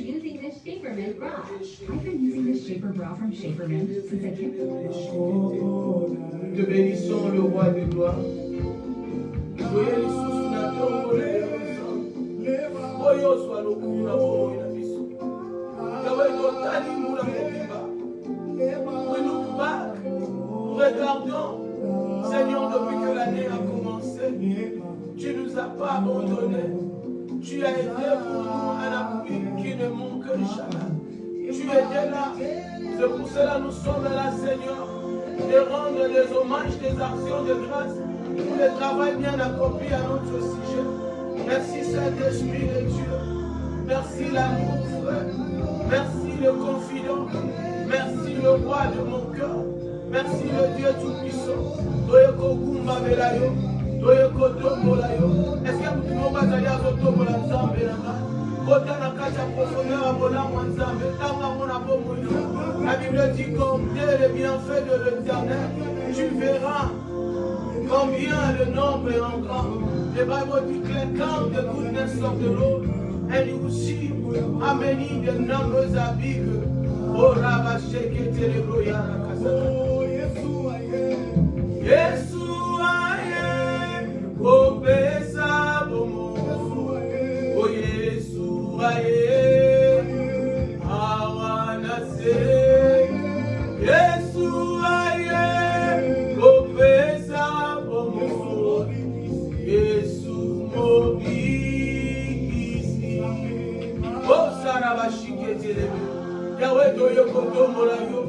using this Shaperman bra. I've been using this Shaper bra from Shaperman since I came. Te bénissons le roi des gloires. Soyez les sous-sénateurs, Oyo soit le coup na bomo ina biso. Yahweh totali moula mobimba. We look back, regardons, Seigneur, depuis que l'année a commencé, tu ne nous as pas abandonnés. Tu as été pour nous un appui qui ne manque jamais. Tu étais là. C'est pour cela que nous sommes là, Seigneur, de rendre des hommages, des actions de grâce pour le travail bien accompli à notre sujet. Merci Saint-Esprit de Dieu. Merci l'amour, frère. Merci le confident. Merci le roi de mon cœur. Merci le Dieu Tout-Puissant. Toyeko Gumba Belayo. Toyeko Tombolayo. Est-ce que vous pouvez pas aller à Totombola Nzambe là-bas? Kota na kacha profondeur à Bola Nzambe. Tanga mona bomoyo. La Bible dit combien les bienfaits de l'Éternel. Tu verras combien le nombre est en grand. The Bible declares, count the goodness of the Lord, and you will see how many the numbers are big. Oh, Rabba Sheke Telebroya Nakasaka. Yesu aye, oh Pesa Bomo. Oh Yesu aye, Awanase. Yesu aye, oh Pesa Bomo. Yesu mobikisi. Oh Sarabashike Telebe. Yahweh Toyoko Tomolayo.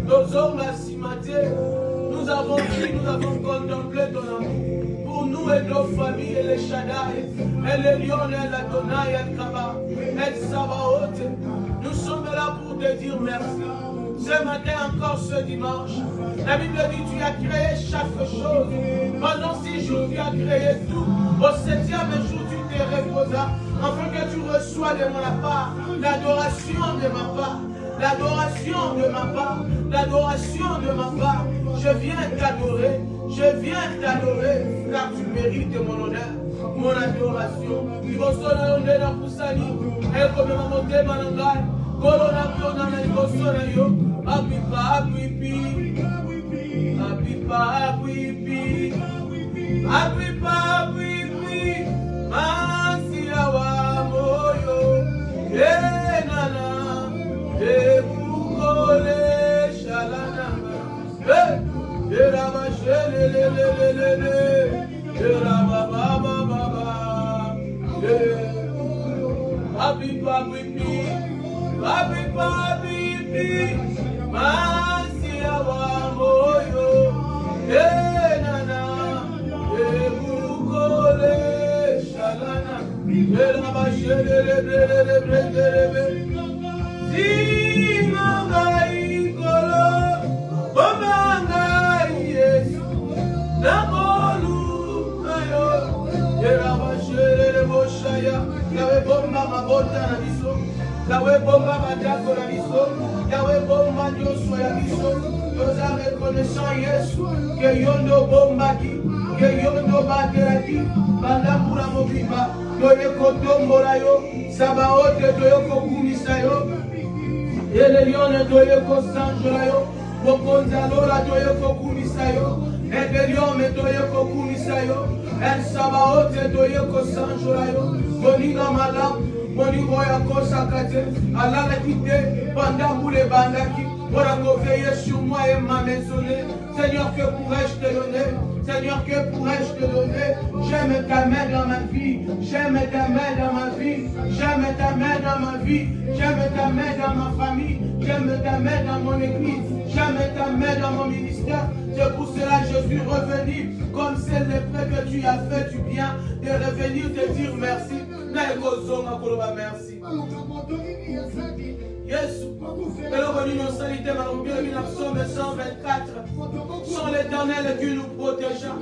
Nos hommes à Simaté. Nous avons vu, nous avons contemplé ton amour. Pour nous et nos familles, et les Shaddai, et les Lions, et la Donai, et le Kaba, et le Sabaoth. Nous sommes là pour te dire merci. Ce matin encore, ce dimanche, la Bible dit tu as créé chaque chose. Pendant 6 jours, tu as créé tout. Au 7e jour, tu te reposas, afin que tu reçois de ma part l'adoration de ma part. L'adoration de ma part, l'adoration de ma part. Je viens t'adorer, car tu mérites mon honneur, mon adoration. Il va sonner l'honneur dans Poussani, et comme ma montée, ma langue, Colonna, Colonna, il va sonner yo, Abipa, Abipi, Abipa, Abipi, Abipa, Abipi, Masiawa, Moyo, Nana, Ebukole, Shalananga, Eraba Shelelelelele, Eraba Baba Baba, Abipa, Abipi, Abipa, Abipi, Masiawa, Moyo, Nana, Ebukole, Shalana, Eraba Shelelelelele, Sinangai Kolo, Bomangai Yesu, Namolu Ayo, Yeraba Shere Moshaya, Yawe Bomba Mabota na biso, Yawe Bomba Matako na biso, Yawe Bomba Dioswa ya biso, nous a reconnaissant Yesu, que Yondo Bomba ki, que Yondo Bateraki, Bandamura Mobimba, Toyeko Tombolayo, Sabaote Toyoko Kumisayo, et les lions ne Toyoko Sanjolayo, Bokonzalola Toyoko Kumisayo, et les lions ne Toyoko Kumisayo, et Sabaote Toyoko Sanjolayo, Moninga Malam, Moningo Yako Sakate, Allah l'a quitté, Bandamboule Bandaki, pour veiller sur moi et ma maisonnée. Seigneur, que pourrais-je te donner? Seigneur, que pourrais-je te donner? J'aime ta main dans ma vie, j'aime ta main dans ma vie, j'aime ta main dans ma vie, j'aime ta main dans ma famille, j'aime ta main dans mon église, j'aime ta main dans mon ministère. C'est pour cela que je suis revenu, comme c'est le prêt que tu as fait du bien, de revenir te dire merci. Merci. Yesu, que le revenu en salité, Psaume 124, sont l'Éternel qui nous protégea,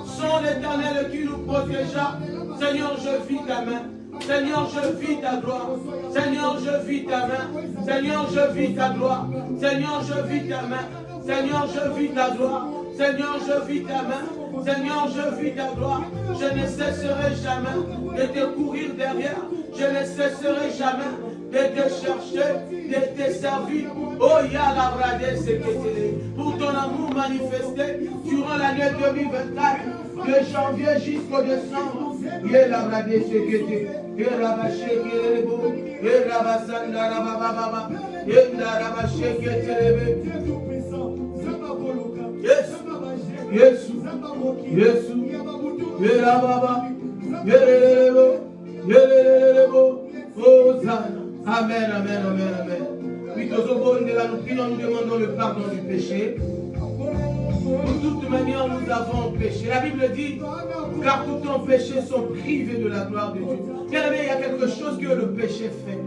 sont l'Éternel qui nous protégea. Seigneur, je vis ta main. Seigneur, je vis ta gloire. Seigneur, je vis ta main. Seigneur, je vis ta gloire. Seigneur, je vis ta main. Seigneur, je vis ta gloire. Seigneur, je vis ta main. Seigneur, je vis ta gloire. Je ne cesserai jamais de te courir derrière. Je ne cesserai jamais de te chercher, de te servir. Oh Yalabrade Seketele, pour ton amour manifesté durant l'année 2024, de janvier jusqu'au décembre. Yalabrade Seketele, Yerabashekelebo, Yerabasandara, Yendarabashekelebe. Yes, yes, yes, Yerababa, Yerelebo, Yerelebo, Hosanna. Amen, amen, amen, amen. Oui, nous demandons le pardon du péché. De toute manière, nous avons péché. La Bible dit, car tous nos péchés sont privés de la gloire de Dieu. Bien aimé, il y a quelque chose que le péché fait.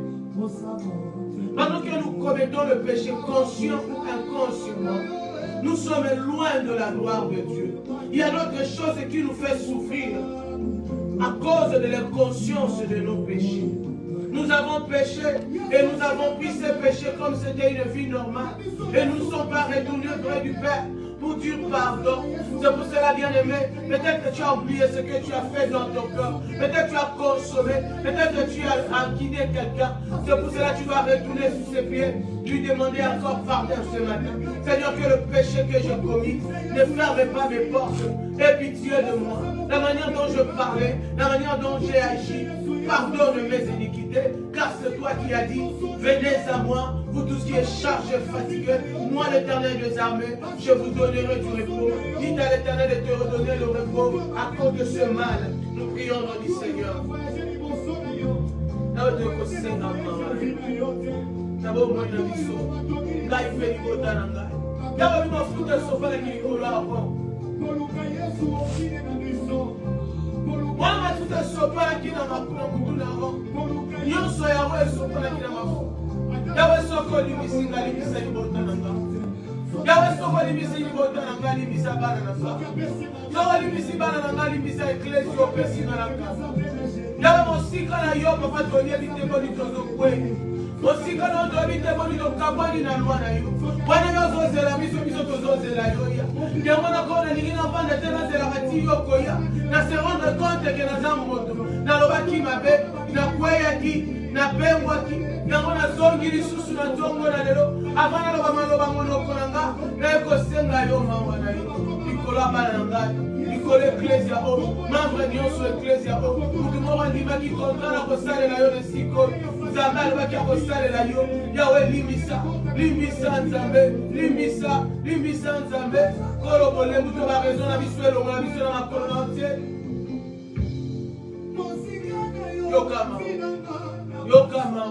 Pendant que nous commettons le péché, conscient ou inconsciemment, nous sommes loin de la gloire de Dieu. Il y a d'autres choses qui nous font souffrir à cause de l'inconscience de nos péchés. Nous avons péché et nous avons pris ces péchés comme c'était une vie normale. Et nous ne sommes pas retournés près du Père pour dire pardon. C'est pour cela, bien aimé, peut-être que tu as oublié ce que tu as fait dans ton cœur. Peut-être que tu as consommé, peut-être que tu as inquiné quelqu'un. C'est pour cela que tu dois retourner sur ses pieds, lui demander encore pardon ce matin. Seigneur, que le péché que j'ai commis ne ferme pas mes portes. Aie pitié de moi. La manière dont je parlais, la manière dont j'ai agi, pardonne mes iniquités, car c'est toi qui as dit, venez à moi, vous tous qui êtes chargés, fatigués, moi l'Éternel des armées, je vous donnerai du repos. Dites à l'Éternel de te redonner le repos à cause de ce mal. Nous prions dans le Seigneur. Mwana tuta sopala kina makuna mutuna ho. Nyonso yawe sopala kina mafu. Yawe soko limisinga limisa libota nanga. Yawe soko limisi libota nanga limisa bana nanga. Yawe limisi bana nanga limisa eklesi opesi na nanga. Yawe mosika na yo papa tolia bitebo litozo kweni. Mosika na ndo bitebo litokabani na lwa na yo. Wana yo zozela biso tozozela yo ya. Yango na kona ningina panda tena zela kati yo koya. Na se rendre compte que na zamoto na lobaki mabe na kweyaki na pengwaki yango na zongi lisusu na tongo na lelo avana loba maloba monoko nanga na ekosenga yo mawa na yo ikola bana ngai ikole ecclesia o membre nyonso ecclesia o mutu moko andimaki kontra na kosalela yo lesiko nzambe alobaki akosalela yo yawe limbisa nzambe limbisa nzambe kolo bolembu to baraison na biso elongo na biso na makolo na ntie yokama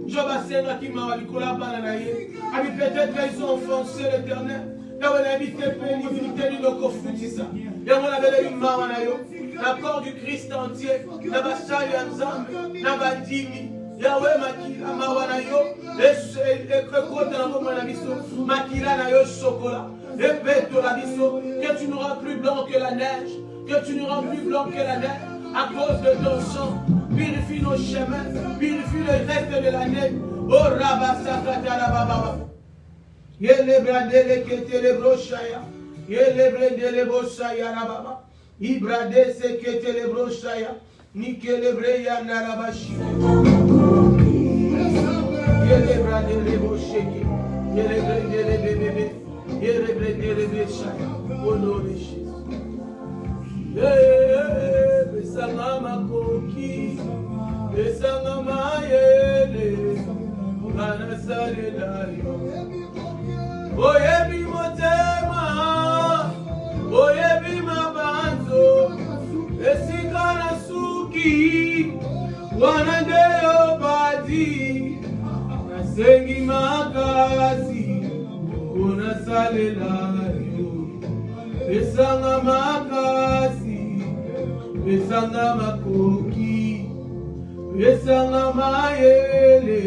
Job asengaki mawa likola bana na ye abi peut-être qu'ils ont offensé l'Éternel yawe na yebi te mpe livinité nini okofutisa yango nabeleli mawa na yo na corps du Christ entier na basali ya nzambe na bandimi yawe makila mawa na yo ekota na komona biso makila na yo sokola epeto na biso que tu nous rends plus blanc que la neige, que tu nous rends plus blanc que la neige à cause de ton sang. Purifie nos chemins, purifie le reste de l'année. Oh Rabasakata Rababa. Yelebrandele ketele broshaya. Yelebrandele broshaya Rababa. Ibrade se ketele broshaya. Nikelebre ya narabashi. Yelebrandele brosheke. Yelebrandele bebebe. Yelebrandele broshaya. Au nom de Jésus. Besanga makoki, besanga mayele, kana salela yo. Oyebi motema, oyebi mabanzo, esika na suki, wanande yo badi, nasengi makasi, kuna salela yo. Besanga makasi, besanga makoki, besanga mayele,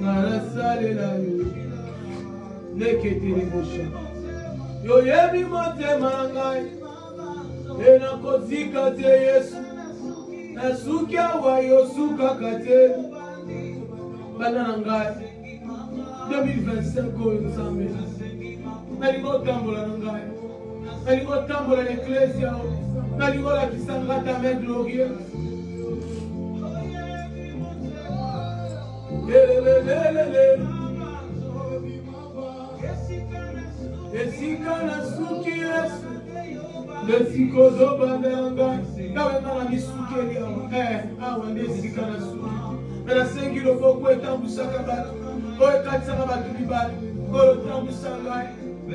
narasalela yo. Neketele bosha. Yo yebi motema ngai, ena kozika te Yesu. Nasukia wa yosuka kate. Bana ngai. 2025 oyo nzambe. Nalingo tambola ngai. Nalingo tambola l'ecclesia. Nalingo la kisanga ta main glorieuse. lesikozo bandelanga nawe ngala misukeli awa nde esika na suki me nasengi loboko etambwisaka bato oyo ekatisaka bato libala oyo otambwisa ngai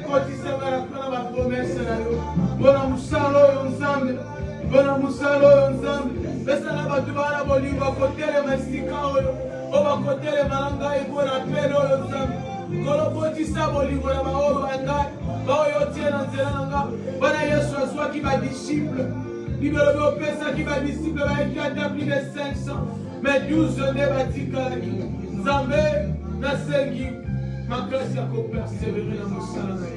kotisa ngai na bapromese na yo mpona mosala oyo nzambe mpona mosala oyo nzambe pesana bato bana bolingo bakotelema esika oyo o bakotelema na ngai mpona pele oyo nzambe kolobotisa bolingo na baoyo bangai baoyo otie na nzela na nga wana yesu azwaki badisciple libelobi opesaki badisciple bayeki ata plus de 500 mais 12 nde batikalaki nzambe nasengi makasi ya kopersévérer na mosala na ye.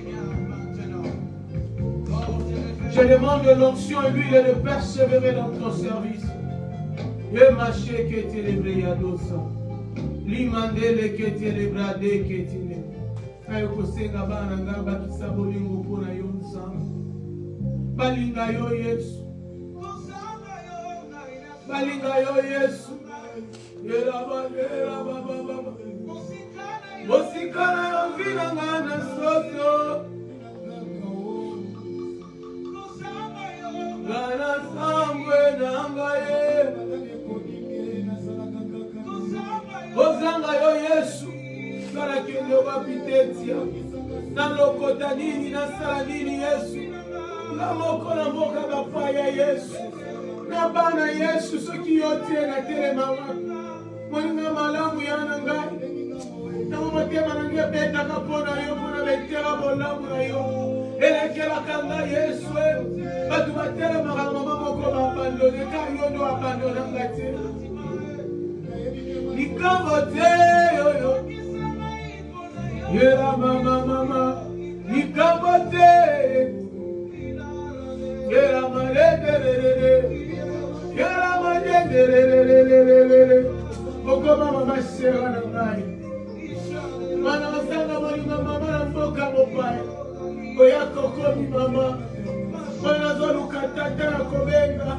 Je demande de l'onction et l'huile de persévérer dans ton service. Ye maché que tu les yadosa. Limandele que tu les brade que tu les. Ayo kosenga bana nga bakisa bolingo mpona yo nzambe. Balinga yo Yesu. Balinga yo Yesu. Yela baba. Mosikana yo vina ngana soso. Ngana sambwe nangaye. Ozanga yo Yesu. Ngana kende wapitetia. Nalokota nini nasala nini Yesu. Namoko na mboka bapaya Yesu. Nabana Yesu soki yote na telema wapi. Moninga malamu yana ngai. Namo motema na nge betaka mpona yo mpona betela bolamu na yo. Elekelaka ngai Yesu. Batu batelemaka mama moko baabandone ka yo ndo abandonanga te. Likambo te yoyo. Yela mama. Likambo te. Yela malendelelele. Yela malendelelele. Moko mama masera na ngai. Mana wasanga molinga mama na mboka mopaya. Oya kokomi mama. Mana zoluka tata na kobenga.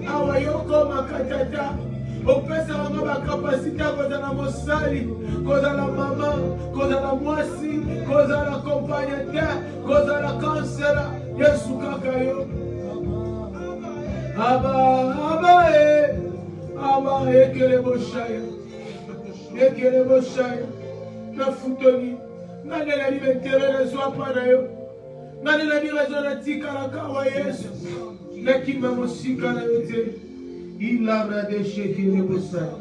Awa yoko makatata. Opesa wanga bakapasita kozala mosali. Kozala mama. Kozala mwasi. Kozala kompagnateur. Kozala kansela. Yesu kaka yo. Aba ekele boshaya. Na futoni. Nandela li metere na zwa pana yo. Nandela li rezo na tika la kawa Yesu. Nekima mosika na yote. Ilabra de shekele boshaya.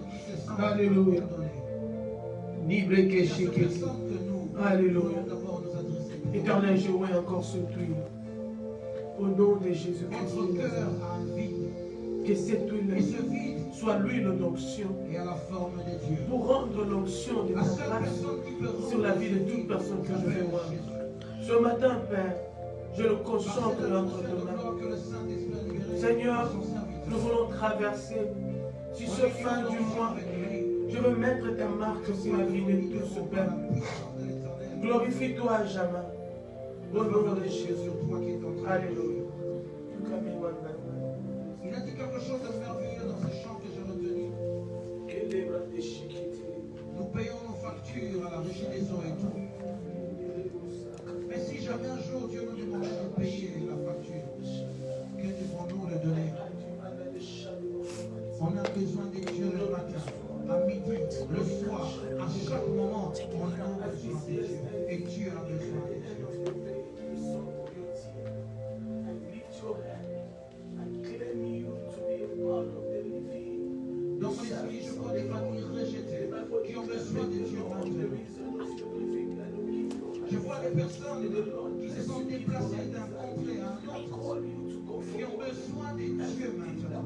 Alléluia. Nibreke shekele. Alléluia. Éternel, je vois encore ce pluie. Au nom de Jésus-Christ. Que cette huile soit l'huile d'onction pour rendre l'onction de ta grâce sur la vie de toute personne que je vais voir. Ce matin, Père, je le concentre entre tes mains. Seigneur, nous voulons traverser sur ce fin du mois. Je veux mettre ta marque sur la vie de tout ce peuple. Glorifie-toi à jamais. Au nom de Jésus. Alléluia. Il a dit quelque chose de merveilleux dans ce chant que j'ai retenu. Nous payons nos factures à la régie des eaux et tout. Mais si jamais un jour Dieu nous demandait de payer la facture, que devons-nous le donner? On a besoin de Dieu le matin, à midi, le soir, à chaque moment, on a besoin de Dieu. Et Dieu a besoin de Dieu. Dans mon esprit, je vois des familles rejetées qui ont besoin de Dieu maintenant. Je vois des personnes qui se sont déplacées d'un contrée à un autre, qui ont besoin de Dieu maintenant.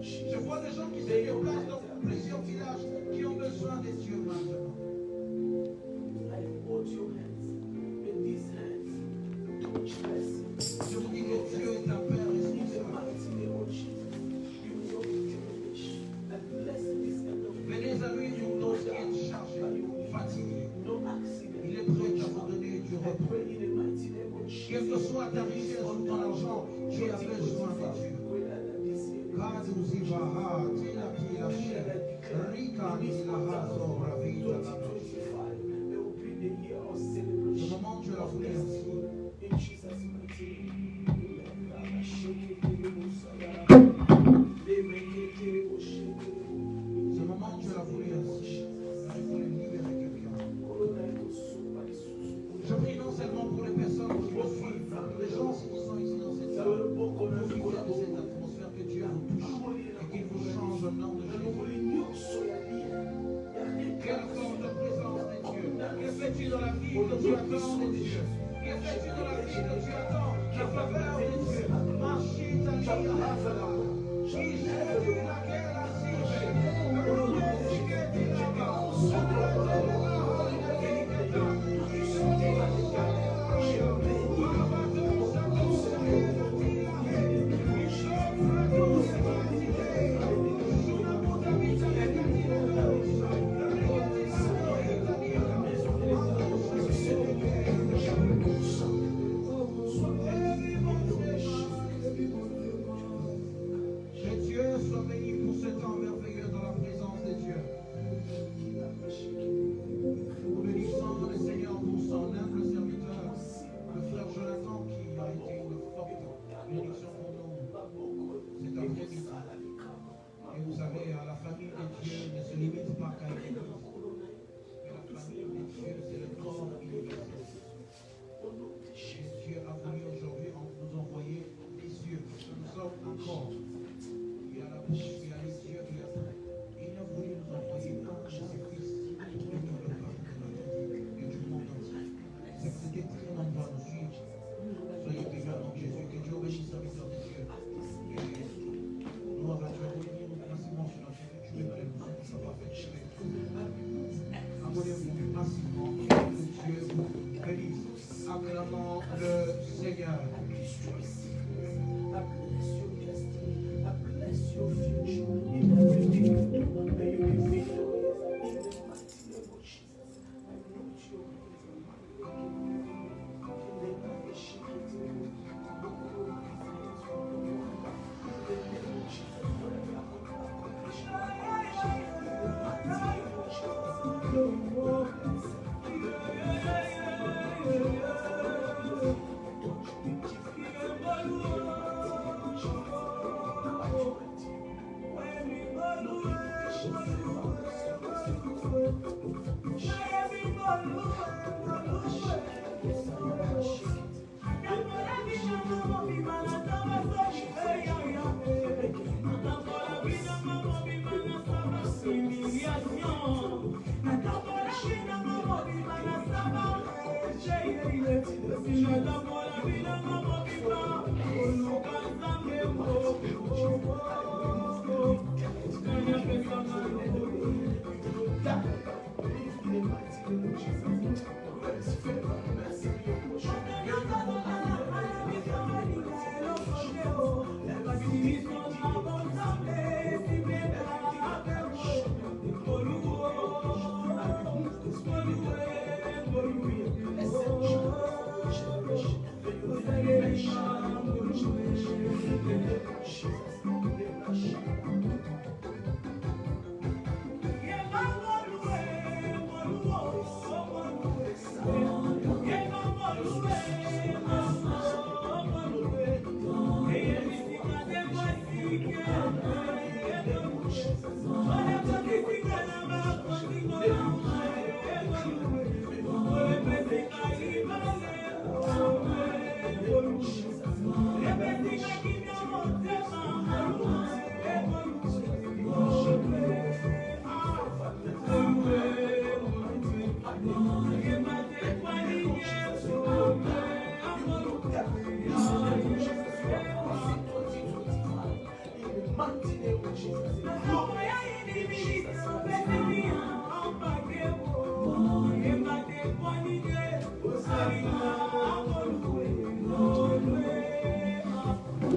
Je vois des gens qui se déplacent dans plusieurs villages qui ont besoin de Dieu maintenant. Je vous dis que Dieu est un Père responsable. Venez à lui, nous qui est chargé, fatigué. Il est prêt à vous donner du repos. Quelle que soit ta richesse ou ton argent, tu as besoin de Dieu. Quand vous y vas,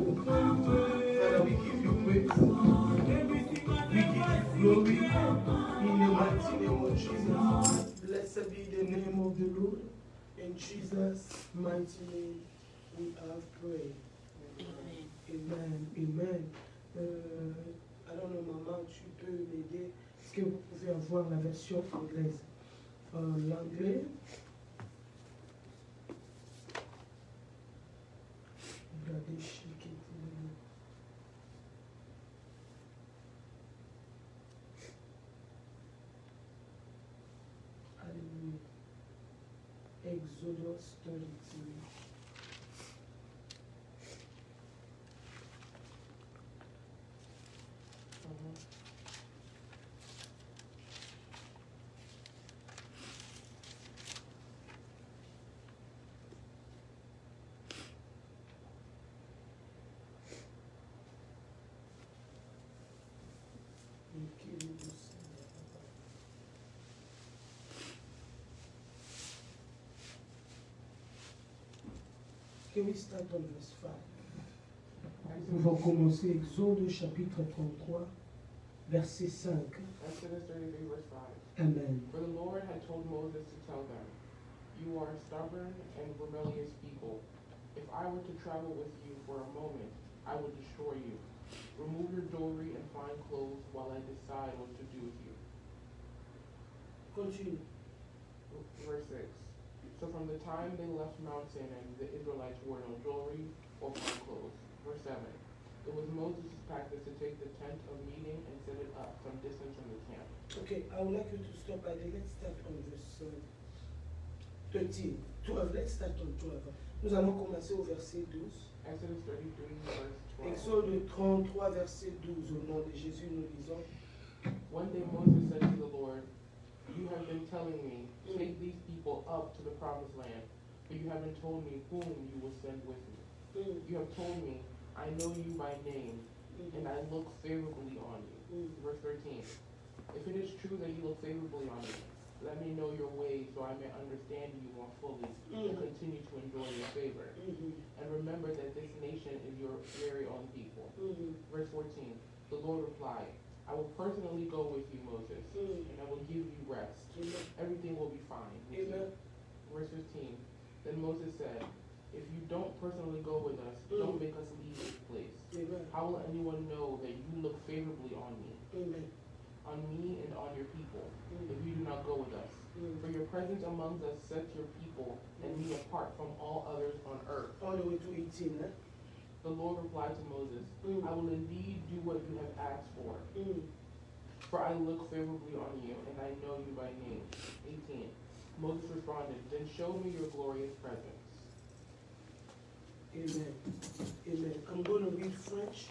Father, we give you praise. We give you glory in the mighty name of Jesus. Blessed be the name of the Lord. In Jesus' mighty name, we have prayed. Amen. Amen. I don't know, maman, tu peux m'aider? Est-ce que vous pouvez avoir la version anglaise? L'anglais. Regardez, chic. Alléluia. Exodus 33. Can we start on verse 5? Nous allons commencer Exode chapitre 33, verset 5. Exodus 33, verse 5. Amen. For the Lord had told Moses to tell them, "You are a stubborn and rebellious people. If I were to travel with you for a moment, I would destroy you. Remove your jewelry and fine clothes while I decide what to do with you." Continue. Verse 6. So from the time they left Mount Sinai, the Israelites wore no jewelry or fine clothes. Verse 7. It was Moses' practice to take the tent of meeting and set it up some distance from the camp. Okay, I would like you to stop by there. Let's start on verse 13. 12. Let's start on 12. Nous allons commencer au verset 12. Exodus 33, verse 12. Exode 33, verset 12. Au nom de Jésus, nous lisons. One day Moses said to the Lord, "You have been telling me, take these people up to the promised land, but you haven't told me whom you will send with me. You have told me, I know you by name, and I look favorably on you." Verse 13. If it is true that you look favorably on me, let me know your ways so I may understand you more fully and continue to enjoy your favor. And remember that this nation is your very own people. Verse 14. The Lord replied, "I will personally go with you, Moses, and I will give you rest. Everything will be fine with you." Verse 15. Then Moses said, "If you don't personally go with us, don't make us leave this place. How will anyone know that you look favorably on me, on me and on your people, if you do not go with us? For your presence among us sets your people and me apart from all others on earth." All the way to 18. The Lord replied to Moses, "I will indeed do what you have asked for, For I look favorably on you, and I know you by name. 18. Moses responded, Then show me your glorious presence. Amen. Amen. I'm going to read French.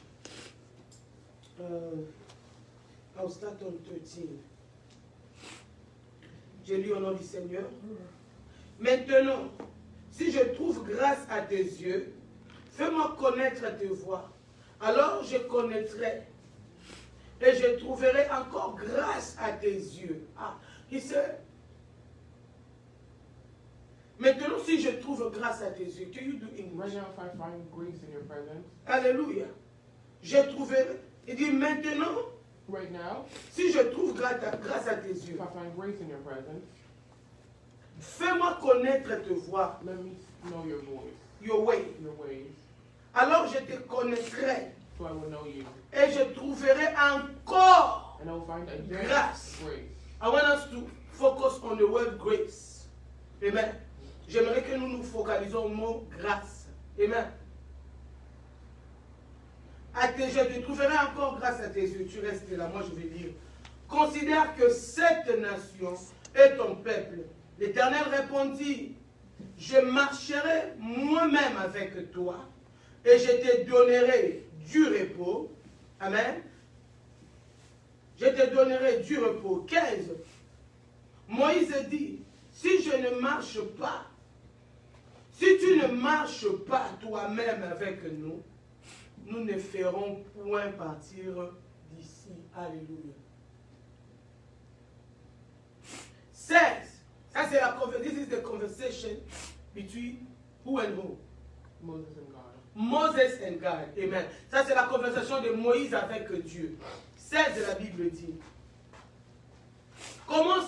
I'll start on 13. J'ai lu au nom du Seigneur. Maintenant, si je trouve grâce à tes yeux, fais-moi connaître tes voies. Alors je connaîtrai et je trouverai encore grâce à tes yeux. Ah, he said, maintenant, si je trouve grâce à tes yeux, can you do English? Right now, if I find grace in your presence, Alléluia. Je trouverai. Il dit maintenant, right now, si je trouve grâce à tes yeux, if I find grace in your presence, fais-moi connaître tes voies, let me know your voice, your way. your ways, Alors je te connaîtrai so I will know you. et je trouverai encore And I will find again grâce. grace. I want us to focus on the word grace. Amen. J'aimerais que nous nous focalisons au mot grâce. Amen. Je te trouverai encore grâce à tes yeux. Tu restes là, moi je vais lire. Considère que cette nation est ton peuple. L'Éternel répondit, je marcherai moi-même avec toi et je te donnerai du repos. Amen. Je te donnerai du repos. 15. Moïse dit, si je ne marche pas, si tu ne marches pas toi-même avec nous, nous ne ferons point partir d'ici. Alléluia. 16. Ça c'est la conversation. This is the conversation between who and who? Moses and God. Moses and God. Amen. Ça c'est la conversation de Moïse avec Dieu. 16 la Bible dit. Comment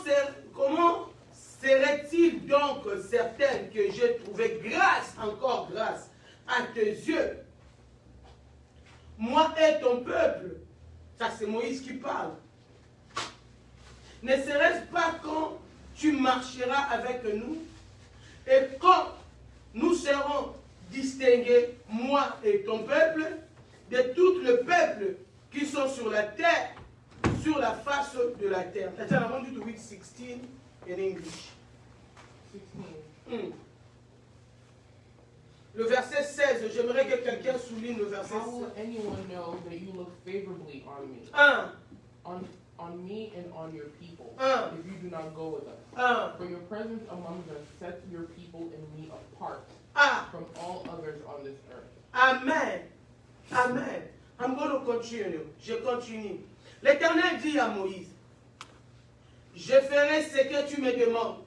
serait-il donc certain que j'ai trouvé grâce, encore grâce, à tes yeux? Moi et ton peuple. Ça c'est Moïse qui parle. Ne serait-ce pas quand tu marcheras avec nous et quand nous serons distingués, moi et ton peuple, de tout le peuple qui sont sur la terre, sur la face de la terre. I want you to read 16 in English. 16. Le verset 16, j'aimerais que quelqu'un souligne le verset How will 16. anyone know that you look favorably on me? 1. On me and on your people, Ah. if you do not go with us. 1. For your presence among us sets your people and me apart Ah. from all others on this earth. Amen. Amen. I'm going to continue. Je continue. L'Éternel dit à Moïse, je ferai ce que tu me demandes,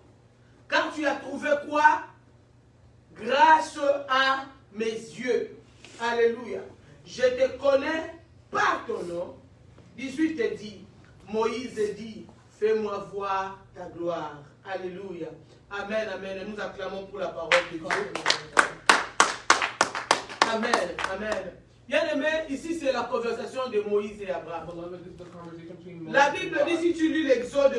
car tu as trouvé quoi? Grâce à mes yeux. Alléluia. Je te connais par ton nom. 18 te dit, Moïse dit, fais-moi voir ta gloire. Alléluia. Amen, amen. Et nous acclamons pour la parole de Dieu. Amen, amen. Bien aimé, ici c'est la conversation de Moïse et Abraham. Beloved, this is the conversation between Moses La and Bible God. dit, si tu lis l'Exode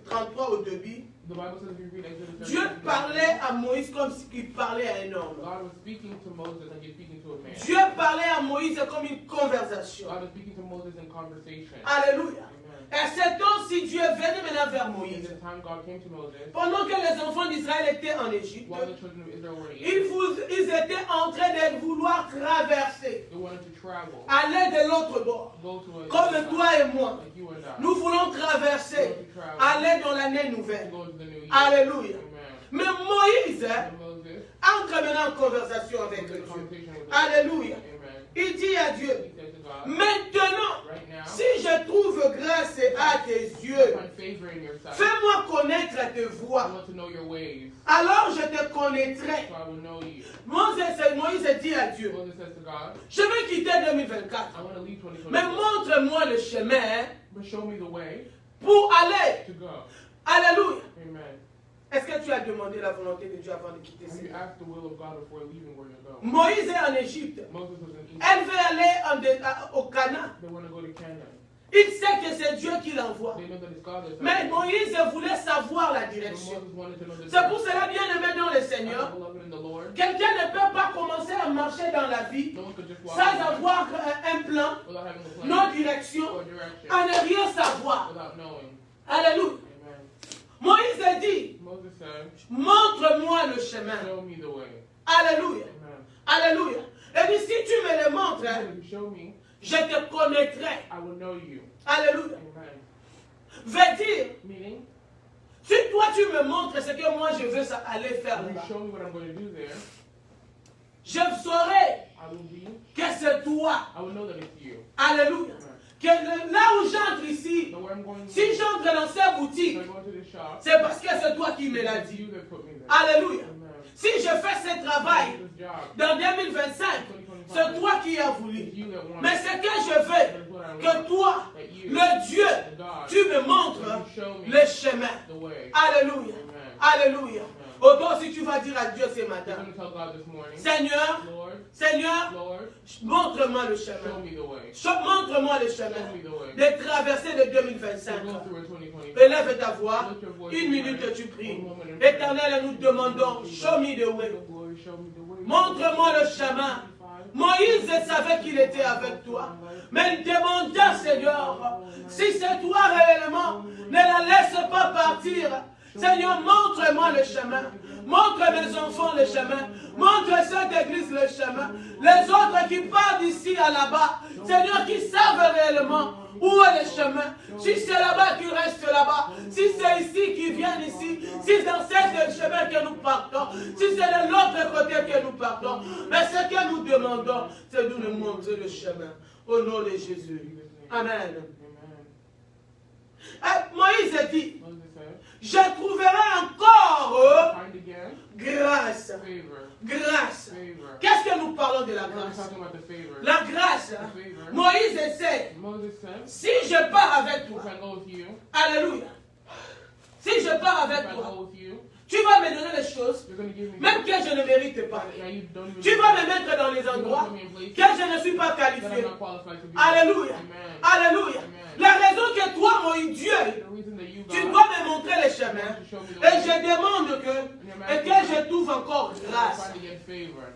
33 au début, The Bible says if you read Exodus Dieu 32, parlait à Moïse comme s'il parlait à un homme. God was speaking to Moses and he's speaking to a man. Dieu parlait à Moïse comme une conversation. God was speaking to Moses in conversation. Alléluia. Amen. Et c'est si Dieu venait maintenant vers In Moïse. the time God came to Moses, Pendant que les enfants d'Israël étaient en Égypte, while the children of Israel were in Egypt, ils étaient en train de vouloir traverser, they wanted to travel, aller de l'autre bord. go to a Comme toi et moi, like you and I, nous voulons traverser, aller dans l'année nouvelle. go to the new year. Alléluia. Amen. Mais Moïse And Moses entre maintenant en conversation avec was in Dieu. conversation with Alléluia. Amen. Il dit à Dieu, He said to God, maintenant, right now, si je trouve grâce à tes I yeux, find favor in your sight. fais-moi connaître tes I voies. want to know your ways, Alors je te connaîtrai. so I will know you. Moïse dit à Dieu, Moses says to God, je vais quitter 2024. I want to leave 2024, Mais montre-moi le chemin but show me the way pour aller. to go. Alléluia. Amen. Est-ce que tu as demandé la volonté de Dieu avant de quitter Have ce you lieu? asked the will of God before leaving where you're going? Moïse est en Égypte. Moses was in Egypt. Elle veut aller au Canaan. They want to go to Canaan. Il sait que c'est Dieu qui l'envoie. They know that it's God that's Mais sending them. Moïse voulait savoir la So direction. Moses wanted to know the C'est pour direction. cela, bien aimé dans le Seigneur, Beloved in the Lord, quelqu'un ne peut pas commencer à marcher dans la vie no one could just walk sans in life avoir un plan, without having a plan nos directions, or direction, à ne rien savoir. savoir. without knowing. Alléluia. Amen. Moïse a dit, Moses said, montre-moi le chemin. show me the way. Alléluia. Amen. Alléluia. Et dit, si tu me le montres, He said, if you show me, je te connaîtrai. I will know you. Alléluia. Amen. Veut dire, Meaning, si toi tu me montres ce que moi je veux aller faire if you là-bas, show me what I'm going to do there, je saurai I will be, que c'est toi. I will know that it's you. Alléluia. Amen. Que là où j'entre ici, But where I'm going to, si j'entre dans ces if boutiques, I go to the shop, c'est parce que c'est toi qui me l'as it's dit. you that put me there. Alléluia. Amen. Si je fais ce travail This job, dans 2025, c'est toi qui as voulu. it's you that wants Mais it. ce que je veux, But it's what I que want. toi, That you, le Dieu, the God, tu me montres that you show me le chemin. the way. Alléluia. Amen. Alléluia. Autant si tu vas dire à Dieu ce I'm matin, going to tell God this morning, Seigneur, Lord, Seigneur, Lord, montre-moi le show chemin. me the way. Montre-moi le Show chemin me the way. de traverser le To 2025. go through in 2025. Élève ta voix. Lift your voice Une in minute prayer. tu pries. One moment in prayer. Éternel, nous demandons, show me the way. Lord, show me the way. Montre-moi le chemin. Moïse savait qu'il était avec toi. Mais il demanda, Seigneur, si c'est toi réellement, ne la laisse pas partir. Seigneur, montre-moi le chemin. Montre mes enfants le chemin. Montre cette église le chemin. Les autres qui partent d'ici à là-bas, Seigneur, qui savent réellement où est le chemin. Si c'est là-bas, qu'ils restent là-bas. Si c'est ici, qu'ils viennent ici. Si c'est dans ce chemin que nous partons. Si c'est de l'autre côté que nous partons. Mais ce que nous demandons, c'est de nous montrer le chemin. Au nom de Jésus. Amen. Amen. Moïse a dit, Moses said, je trouverai encore find again grâce. favor. Grâce. Favor. Qu'est-ce que nous parlons de la We're grâce? talking about the favor. La grâce. Moïse essaie. Moses said, Si je pars avec toi, if I go with you, alléluia. Si je pars if avec I toi, go with you, tu vas me donner les choses, you're going to give me même que je ne mérite pas. yeah, you don't even Tu vas me mettre dans les you're gonna endroits put me in places que je ne suis pas that I'm qualifié. not qualified to be. Alléluia. Amen. Alléluia. Amen. La raison que toi, mon Dieu, The reason that you, tu God, dois me montrer les chemins. to show me the Et way, je demande que je trouve encore grâce. find again favor.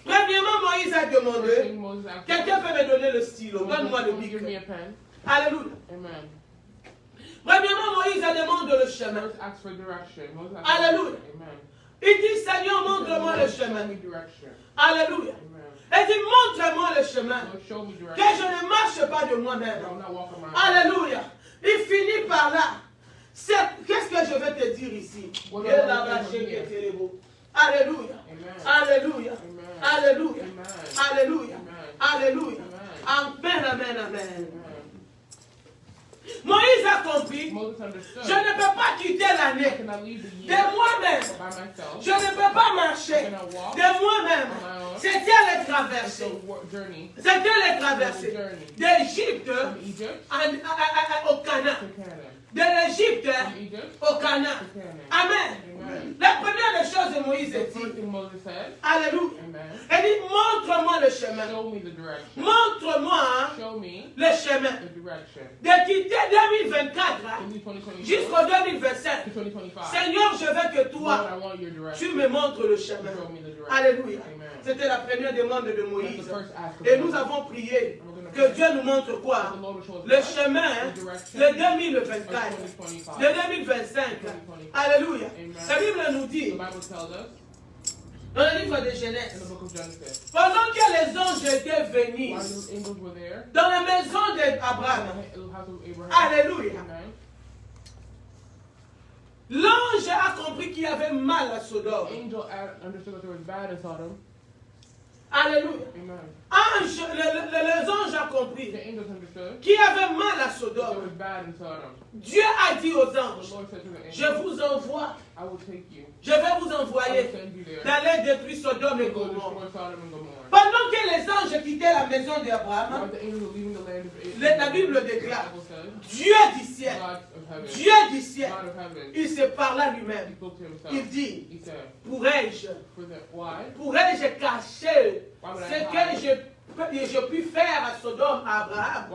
Premièrement, Moïse a First demandé, thing Moses asked, quelqu'un peut me donner le stylo, donne-moi le give me bic. a pen. Alléluia. Amen. Premièrement, Moïse a demandé le chemin. First ask for direction. Moses asked Hallelujah. Amen. Il dit, Seigneur, montre-moi le Show chemin. me direction. Alléluia. Amen. Il dit, montre-moi le chemin. Lord, show me Que direction. je ne marche pas de moi-même. I will not walk on my own. Alléluia. Il finit par là. Qu'est-ce que je vais te dire ici? What Et do I la want to vache say qui here? était beau. Alléluia. Amen. Alléluia. Amen. Alléluia. Amen. Alléluia. Amen. Alléluia. Amen. Amen, amen, amen. Amen. Moïse a compris. Moses understood. Je ne peux pas quitter I l'année cannot leave the de year moi-même. by myself. Je ne peux pas I marcher cannot walk de moi-même. on my own. C'était les It's traversées. a journey C'était les It's a traversées journey d'Égypte from Egypt au Canaan. to Canaan. De l'Égypte From Egypt au Canaan. to Canaan. Amen. Amen. La première des choses de Moïse The a first dit, thing Moses said, Alléluia. Amen. Elle dit, montre-moi le chemin. Show me the direction. Montre-moi Show me le chemin. the direction. De quitter 2024 In 2024 jusqu'au 2025. to 2025. Seigneur, je veux que Lord, toi, I want your direction. tu me montres le chemin. Show me the direction. Alléluia. Amen. C'était la première demande de That's Moïse. the first ask of Et nous Moses. avons prié And we're gonna que pray. Dieu nous montre The quoi? Lord will show us Le the chemin direction de of 2024, 2025. de 2025. Alléluia. La Bible nous The dit Bible tells us dans le livre de in Genèse, the book of Genesis, pendant que les anges étaient venus while the angels were there, dans la maison in d'Abraham, the house of Abraham, Alléluia. Amen. L'ange a compris qu'il y avait mal à Sodome. Angel understood that there was bad in Sodom. Alléluia. Amen. Les anges ont compris The angels understood qu'il y avait mal à that there Sodome. was bad in Sodom. Dieu a dit aux The anges, Lord said to the je angels, vous envoie, I will take you. je vais vous I will envoyer send you there. d'aller détruire Sodome et To go Gomorrhe. destroy Sodom and Gomorrah. Pendant que les anges quittaient la maison While d'Abraham, the angels were leaving the land of La Bible déclare, the Bible says, Dieu du ciel, God of heaven, Dieu du ciel, God of heaven, il se parla he lui-même. spoke to himself. Il dit, He said, pourrais-je for the why? cacher Why would I ce hide que je je puis faire à Sodome, à Abraham?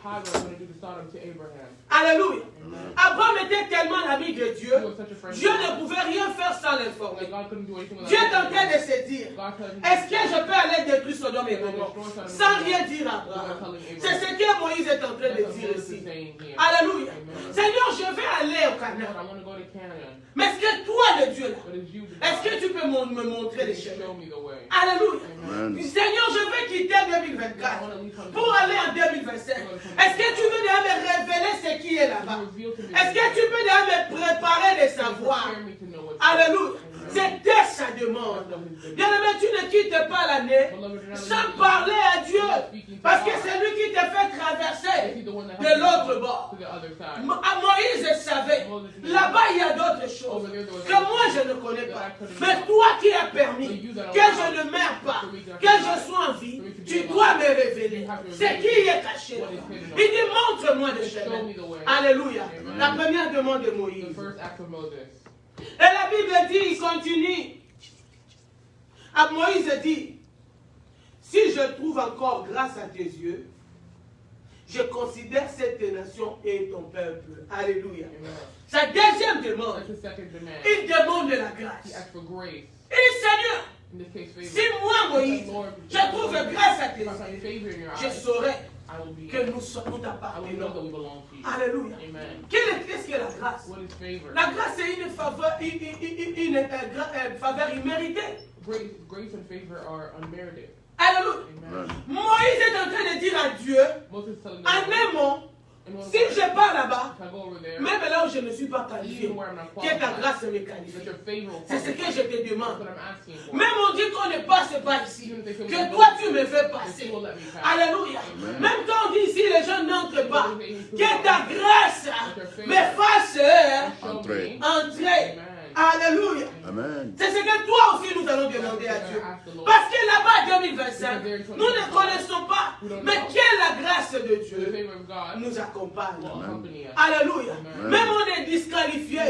How was I going to do to Sodom to Abraham? Alléluia. Amen. Abraham était tellement l'ami de Dieu, He was such a friend Dieu of ne God. pouvait rien faire sans That l'informer. God couldn't do anything without Dieu est en train him. de se dire, God telling him, est-ce que je peux aller détruire Sodome et Gomorrhe sans rien dire à Abraham? C'est ce que Moïse est en train de That's what dire Moses is ici. saying here. Alléluia. Amen. Seigneur, je vais aller au Lord, Canaan. I want to go to Canaan. Mais est-ce que toi, le Dieu là, But it's you, the est-ce God. que tu peux me montrer les Can you chemins? show me the way? Alléluia. Amen. Seigneur, je veux quitter 2024 pour aller en 2025. Est-ce que tu veux déjà me révéler ce qui est là-bas? Reveal to me. Est-ce que tu peux déjà me préparer de savoir? Prepare me to know what's Alléluia. Amen. C'était sa demande. Bien-aimé, tu ne quittes pas l'année sans parler à Dieu. Parce que c'est lui qui te fait traverser He's the one that de helped you l'autre to bord. the other side. Moïse savait. Là-bas, il y a d'autres choses que moi, je ne connais pas. Mais toi qui as permis que je ne meure pas, que je sois en vie, tu dois me révéler ce qui est caché là-bas. Il dit, montre-moi le chemin. Alléluia. La première demande de The Moïse. first act of Moses. Et la Bible dit, il continue. À Moïse dit, si je trouve encore grâce à tes yeux, je considère cette nation et ton peuple. Alléluia. Amen. Sa deuxième demande, That's the second demand. il demande de la He grâce. asked for grace. Il dit, Seigneur, In this case, favor. si moi, Moïse, je trouve grâce à tes If I find yeux, favor in your je eyes, saurai I will be. que nous I will know that t'appartenons. we belong to you. Alléluia. Amen. Qu'est-ce que la grâce? What is favor? La grâce, c'est une faveur, une faveur imméritée. Grace and favor are unmerited. Alléluia. Amen. Moïse est en train de dire à Dieu, Moses is telling en them, un mot, in one si word, je pars là-bas, if I go over there, même là où je ne suis pas qualifié, even where I'm not que ta qualified, grâce me that qualifie. your favor will C'est ce que qualify. je te That's demande. what I'm asking for. Même on dit qu'on ne passe pas ici, Even if they say we que don't toi go, tu me fais that passer. you will let me pass. Alléluia. Amen. Même quand on dit ici les gens n'entrent pas, que ta That grâce your favor me fasse will show Entrer. me. entrer. Amen. Alléluia. Amen. C'est ce que toi aussi nous allons demander à Dieu. Parce que là-bas, 2025, nous ne connaissons pas, mais quelle la grâce de The Dieu favor of God nous accompagne. will accompany us. Alléluia. Amen. Même on est disqualifié,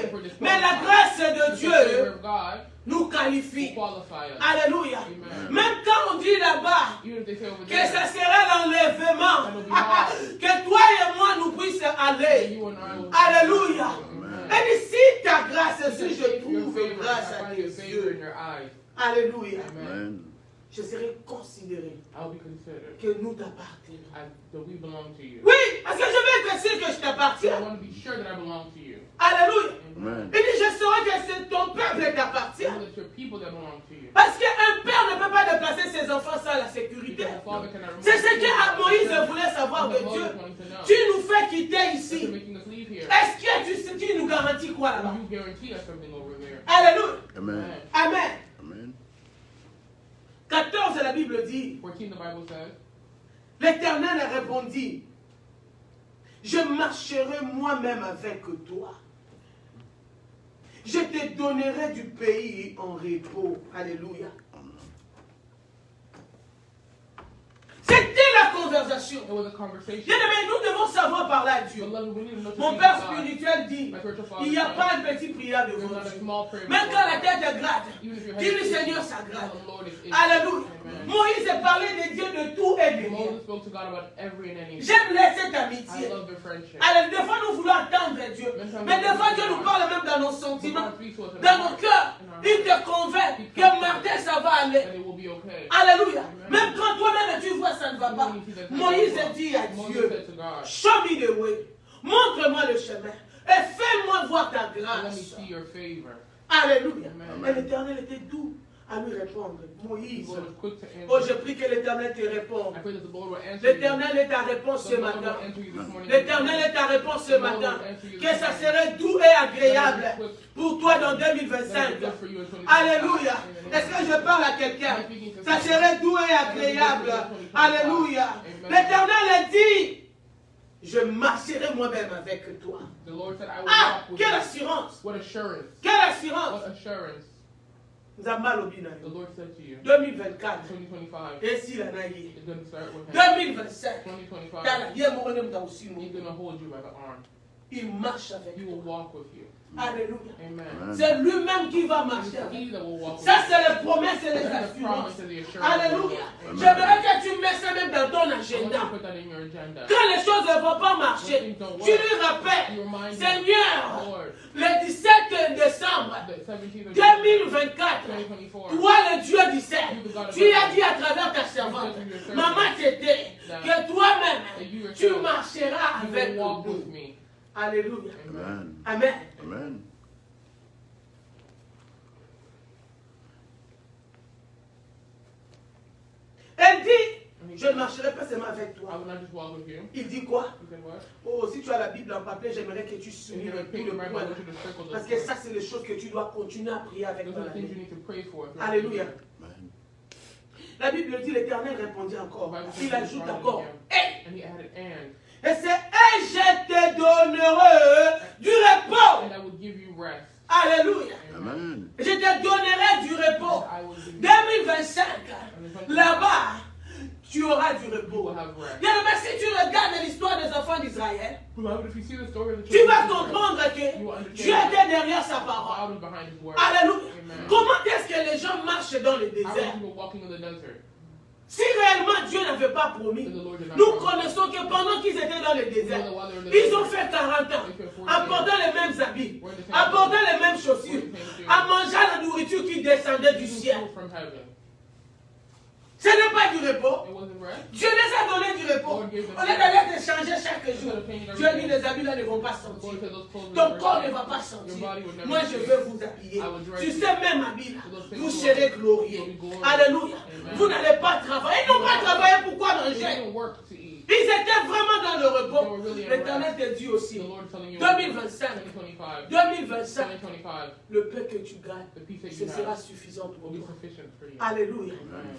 mais la grâce de The favor Dieu of God nous will qualifie. qualify us. Alléluia. Amen. Même quand on dit là-bas Even if they say over que there, ça sera l'enlèvement, que toi et moi nous puissions aller. you and I will. Alléluia. Amen. Et dit, si ta grâce, si If je your trouve favor, grâce if I à find tes your favor in yeux, your eyes, Alléluia, Amen. Amen. je serai considéré I'll be considered que nous t'appartenons. that we belong to you. Oui, parce que je veux être sûr que je So I t'appartiens. want to be sure that I belong to you. Alléluia. Amen. Il dit, je saurai que c'est ton peuple I t'appartient. know that your people that belong to you. Parce qu'un père ne peut pas déplacer ses enfants sans la sécurité. Because the Father cannot remove C'est ce que us. Moïse voulait savoir de That's what Dieu. Moses wanted to know. Tu nous fais quitter That's ici. making us leave here. Est-ce que tu nous garantis quoi là-bas? You guarantee us something over there. Alléluia. Amen. Amen. Amen. 14, la Bible dit, 14, the Bible says, l'Éternel répondit, je marcherai moi-même avec toi. Je te donnerai du pays en repos. Alléluia. C'était la conversation. it was a conversation. Bien aimé, nous devons savoir parler à Dieu. Beloved, we need to know to Mon speak père to God. spirituel dit, My spiritual father il n'y a said, pas une petite prière there's devant not a Dieu. small prayer Même before quand la God. tête est grave, Even if your dis head le is Seigneur itchy, s'aggrave. tell the Lord it's itchy. Alléluia. Amen. Moïse parlait de Dieu de tout et de rien. Moses spoke to God about every and anything. J'aime cette amitié. I love their friendship. Alors, des fois, nous voulons attendre Dieu. Mais des fois, Dieu nous parle même dans nos sentiments, God speaks to us in dans our nos heart, cœurs. in our Il te convainc que Martin, ça va aller. and it will be okay. Alléluia. Amen. Même quand toi-même tu vois ça ne va pas. Moïse dit à Moses Dieu, said to God, show me the way. Montre-moi le chemin. Et fais-moi voir ta let me grâce. see your favor. Alléluia. Amen. Et l'Éternel était doux à lui répondre. Moïse. The Lord was quick to Oh, answer. je prie que l'Éternel te réponde. I pray that the Lord will answer you. L'Éternel est ta réponse The ce Lord matin. will answer you this morning. L'Éternel est ta réponse ce The Lord matin. will answer you Que this ça morning. serait doux et agréable That it will be quick. pour toi dans That it 2025. will be good for you in 2025. Alléluia. Amen. Est-ce que je parle à quelqu'un? I'm speaking to Ça someone. serait doux et agréable. Alléluia. Amen. L'Éternel a dit, je marcherai moi-même avec toi. The Lord said, I will Ah, walk with quelle you. assurance. What assurance. Quelle assurance. What assurance. Nous avons mal au binaire. The Lord said to you, 2024. 2025 Et si la naïe. is going to start with him. 2025. 2025, Dans la vie, mon nom aussi, He's going to hold you by the arm. il marche avec He toi. will walk with you. Alléluia. Amen. C'est lui-même qui va marcher It's avec He that will walk with ça, you. c'est les promesses et les That's the assurances. promise and the assurance. Alléluia. Amen. J'aimerais que tu mettes ça même dans ton I want you agenda. to put that in your agenda. Quand les choses ne vont pas marcher, tu lui rappelles, You remind him, Seigneur, Lord, le 17 décembre the 17th of 2024, 2024, toi le Dieu du ciel, tu as dit à travers ta servante, Maman Tété, que toi-même, tu marcheras you avec will walk nous. with me. Alléluia. Amen. Amen. Amen. Elle dit, je ne marcherai pas seulement avec I toi. will not just walk with you. Il dit quoi? He said what? Oh, si tu as la Bible en papier, j'aimerais que tu If soulignes you have a tout paper le Bible, I point. want you to circle Parce those que ça, c'est les choses que tu dois continuer à prier avec Those ton are the things you année. need to pray for. Alléluia. Amen. La Bible dit, l'Éternel répondit encore. Il ajoute encore. Et And he added, and c'est, et je te donnerai du repos. I will give you rest. Alléluia. Amen. Je te donnerai du repos. I will give you 2025, rest. là-bas, tu auras du You repos. will have rest. Bien, mais si tu regardes l'histoire des enfants d'Israël, Beloved, if you see the story of the tu children vas of Israel, comprendre que you will understand Dieu était derrière sa parole. God was behind his word. Alléluia. Amen. Comment est-ce que les gens marchent dans le How are désert? people walking in the desert? Si réellement Dieu n'avait pas promis, If the Lord did not nous promise. connaissons que pendant qu'ils étaient dans le We know désert, that while they were in the ils ont desert, fait 40 ans, they spent 40 apportant years, les mêmes habits, wearing the same apportant clothes, les mêmes chaussures, wearing the same shoes, à manger la nourriture qui descendait du eating ciel. food from heaven. Ce n'est pas du repos. It wasn't rest. Dieu les a donné du repos. Au lieu d'aller te changer chaque jour, Dieu dit les habits là ne vont pas The sortir. Lord said those clothes Ton would corps ne rest. va pas Your sortir. body would never Moi, je change. vais vous habiller. I will dress Sur you. ces mêmes habits là, Those same vous clothes, serez you'll glorieux. be glorious. Alléluia. Amen. Vous n'allez pas travailler. Ils n'ont pas travaillé pourquoi They manger? didn't work to eat. Ils étaient vraiment dans le repos. They were really in L'Éternel rest. te dit aussi, The Lord is telling you 2025, 2025, 2025, 2025, le peu que tu gagnes, the peace that ce you sera have suffisant pour will be toi. sufficient for you. Alléluia. Amen.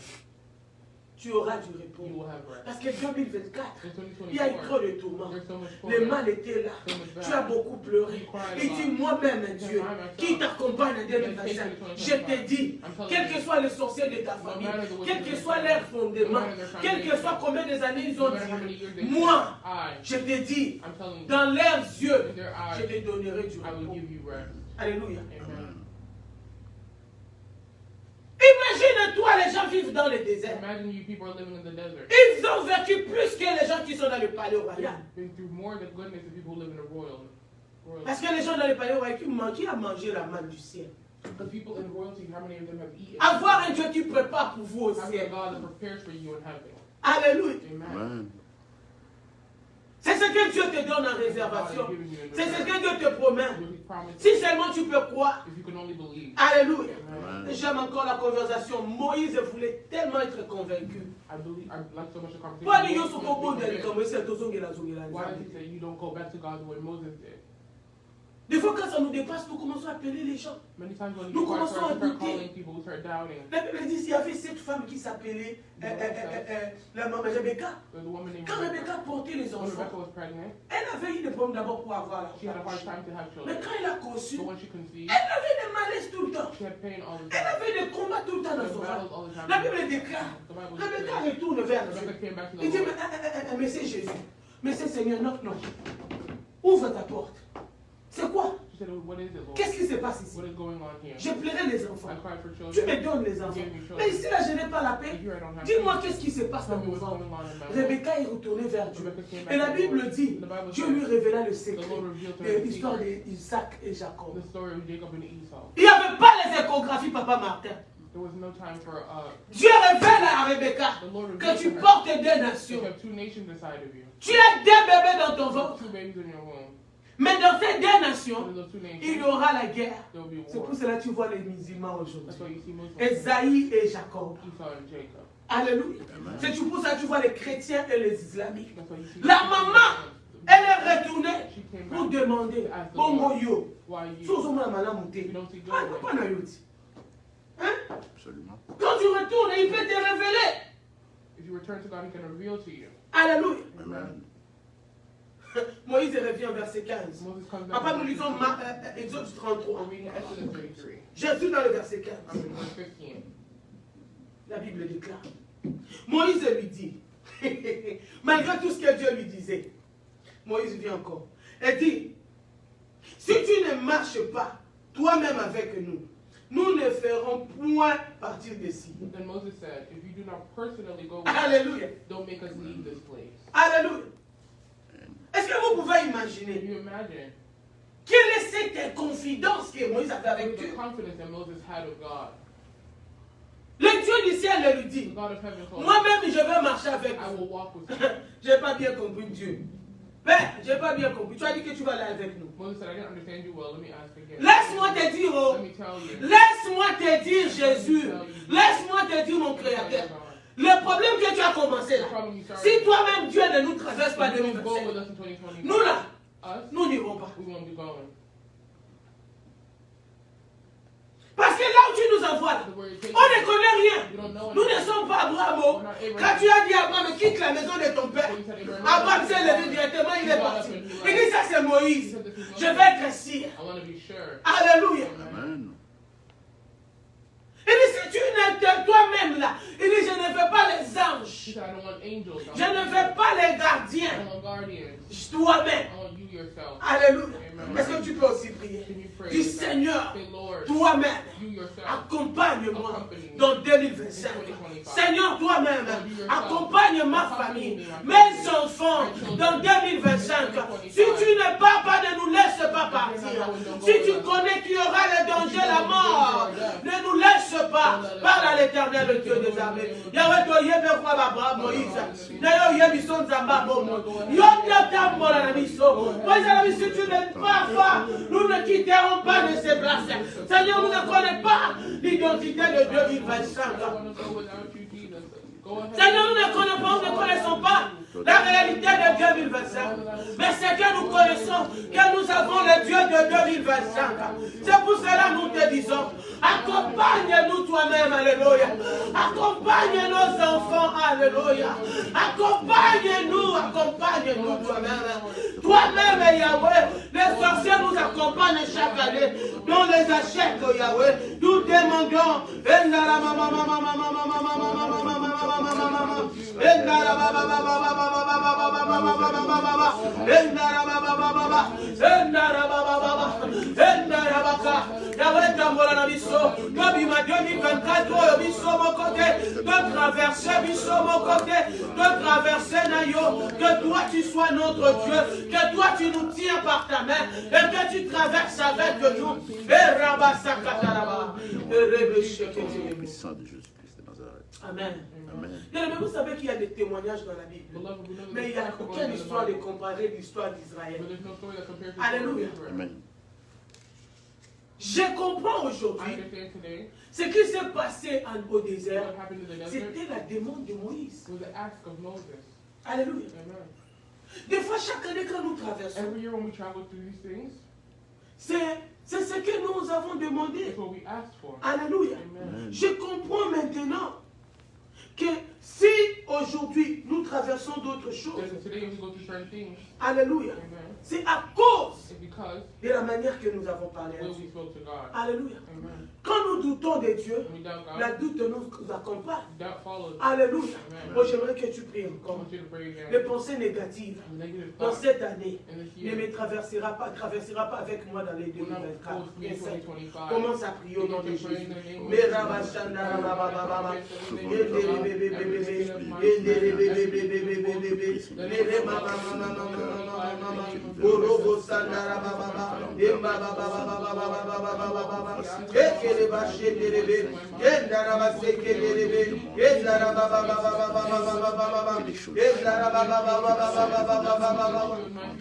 Tu auras du repos. You will have rest. Parce que 2024, In il y a eu 2024, trop de tourments. there's so much Le torment. mal était là. So much bad. Tu as beaucoup pleuré. Et dis moi-même, Dieu, qui t'accompagne en 2025, je te dis, quel que soit le sorcier de ta famille, quel que soit leur fondement, quel que soit combien des années ils No ont matter how many dit, years they moi, I, je te dis, I'm telling you, dans leurs yeux, in their je eyes, te donnerai du I will repos. give you rest. Alléluia. Amen. Imagine-toi, les gens vivent dans le désert. Imagine you people are living in the desert. Ils ont vécu plus que les gens qui sont dans le palais royal. Been through more than goodness than people who live in a royal. Parce que les gens dans le palais royal qui a mangé la manne du ciel. The people in royalty, how many of them have eaten? Avoir un Dieu qui prépare pour vous au Having a ciel. God that prepares for you in heaven. Alléluia. Amen. Amen. C'est ce que Dieu te donne en réservation. C'est ce que Dieu te promet. What he promised. Si seulement tu peux croire. If you can only believe. Alléluia. Amen. J'aime encore la conversation. Moïse voulait tellement être convaincu. I like so much the conversation. Pourquoi les gens sont au bout de comme c'est tout zongela zongela. Why does he say you don't go back to God the way Moses did? Des fois quand ça nous dépasse, nous commençons à appeler les gens. Many times when Nous you start commençons à douter. calling people, we start doubting. La Bible dit, il y avait cette femme qui s'appelait la maman Rebecca. There's a woman named Quand Rebecca portait les When enfants, Rebecca was pregnant, elle avait eu des problèmes d'abord pour avoir she had a la hard time to have Mais children. quand elle a conçu, But when she conceived, elle avait des malaises tout le temps. she had pain all the Elle time. avait des combats tout le temps dans She son had battles ventre. all the time. La Bible déclare. The Bible Rebecca declares. retourne vers Dieu. Rebecca came back to the Il dit, Lord. mais c'est Jésus. Mais c'est Seigneur, non, non. Ouvre ta porte. C'est quoi? She said, what is it, Lord? Qu'est-ce qui se passe ici? What is going on here? J'ai pleuré les enfants. I cried for Tu children. me donnes les enfants. Mais ici, là, je n'ai pas la paix. And here I don't have Dis-moi peace. qu'est-ce qui se passe Tell dans me mon what's ventre. going on in my life. Rebecca est retournée vers Dieu. Rebecca came back Et la to the Bible Lord. dit, The Bible Dieu says, lui révéla le The secret Lord revealed to de her the l'histoire secret. d'Isaac et Jacob. The story of Jacob and Esau. Il n'y avait pas les échographies, Papa Martin. There was no time for Dieu révèle à Rebecca the Lord que revealed tu to her portes deux that you nations. have two nations inside of you. Tu as deux bébés dans ton You have ventre. two babies in your womb. Mais dans ces deux And nations, in those two nations, il y aura la guerre. there will be C'est war. pour cela que tu vois les musulmans That's aujourd'hui. why you see Muslims, Esaïe et Jacob. Esau and Jacob. Alléluia. Amen. C'est pour ça que tu vois les chrétiens et les islamiques. That's why you see La maman, elle est retournée She came pour back demander. to ask the Bongo Lord, yo. why you? Sous au moins la monter. You don't see good Ah, with papa n'a yoti. Hein? Absolument. Quand tu retournes, il peut te révéler. If you return to God, He can reveal to you. Alléluia. Amen. Moïse revient au verset 15. Moses comes back. Papa, nous lisons Exode 33. We're reading Exodus 33. Je suis dans le verset 15. I'm in verse 15. La Bible déclare. Moïse lui dit, malgré tout ce que Dieu lui disait, Moïse vient encore. Elle dit, Si tu ne marches pas toi-même avec nous, nous ne ferons point partir d'ici. Then Moses said, if you do not personally go with us, Alléluia. don't make us leave this place. Alléluia. Est-ce que vous pouvez Can imaginer you imagine quelle est cette confidence que Moïse avait avec the Dieu? confidence that Moses had with God? Le Dieu du ciel lui The dit, God of heaven told him, moi-même je vais marcher avec I vous. will walk with you. Je n'ai pas bien compris Dieu. Père, je n'ai pas bien compris. Tu as dit que tu vas aller avec nous. Moses said, I didn't understand you well. Let me ask again. Laisse-moi te dire, oh, Let me tell you. laisse-moi te dire Jésus. Laisse-moi te dire mon Créateur. Le problème que tu as commencé là, si toi-même Dieu ne nous traverse pas If you don't go with 2025, us in 2020, nous là, us, nous n'irons pas. we won't be going. Parce que là où tu nous envoies, là, The word you're on ne taking, connaît rien. you don't know Nous ne anything. sommes pas Abraham. Oh. Quand tu as dit à Abraham, quitte la maison de ton père, Abraham s'est levé directement, il est parti. Il dit, ça c'est Moïse. Je vais être ici. I want to be sure. Alléluia. Amen. Il dit, si tu n'es toi-même là, il dit, je ne veux pas les He anges. said, I don't want angels. Je ne veux pas les I gardiens. don't want guardians. Toi-même. I want you yourself. Alléluia. Amen. Est-ce que tu peux aussi prier? Can you pray? Dis, with that? Seigneur, Say, Lord, toi-même, you yourself. accompagne-moi dans 2025. Seigneur, toi-même, accompagne ma famille, mes enfants dans 2025. Si tu ne pars pas, ne nous laisse pas partir. Si tu connais qu'il y aura le danger, la mort, ne nous laisse pas. Parle à l'Éternel, le Dieu des armées. Yahweh, toi, yebe kwa baba Moïse. Nayo yebi son zamba bomo. Yonda tambola na miso. Moïse a dit, si tu ne pars pas, nous ne quitterons pas de ces places. Seigneur, nous ne connaissons pas l'identité de 2025. Seigneur, nous ne connaissons pas la réalité de 2025. Mais c'est que nous connaissons que nous avons le Dieu de 2025. C'est pour cela que nous te disons, accompagne-nous toi-même, alléluia. Accompagne nos enfants, alléluia. Accompagne-nous toi-même. Toi-même, Yahweh, les sorciers nous accompagnent chaque année. Nous les achètent, Yahweh. Nous demandons, que toi tu sois notre Dieu, que toi tu nous tiens par ta main et que tu traverses avec nous. Puissant de Jésus-Christ de Nazareth. Amen. Amen. Mais vous savez qu'il y a des témoignages dans la Bible. Mais il n'y a aucune histoire de comparer l'histoire d'Israël. Alléluia. Amen. Je comprends aujourd'hui ce qui s'est passé au désert. C'était la demande de Moïse. was the ask of Moses. Alléluia. Amen. Des fois, chaque année quand nous traversons, Every year when we travel through these things, c'est ce que nous avons demandé. it's what we asked for. Alléluia. Amen. Je comprends maintenant que si aujourd'hui nous traversons d'autres choses, Because today we go through certain things. alléluia, Amen. c'est à cause It's because de la manière que nous avons parlé à the way we Dieu. spoke to God. Alléluia. Amen. Quand nous doutons de Dieu, When we doubt God, la doute nous accompagne. doubt follows. Alléluia. Amen. Moi, j'aimerais que tu pries I encore. want you to pray again. Les pensées négatives The negative dans thoughts cette année in this ne year me traversera pas avec moi dans les will not 2024. go through 2025. Commence à prier au nom de Begin to pray Jésus. in the name of Mais Jesus. Rabashandara Baba Baba.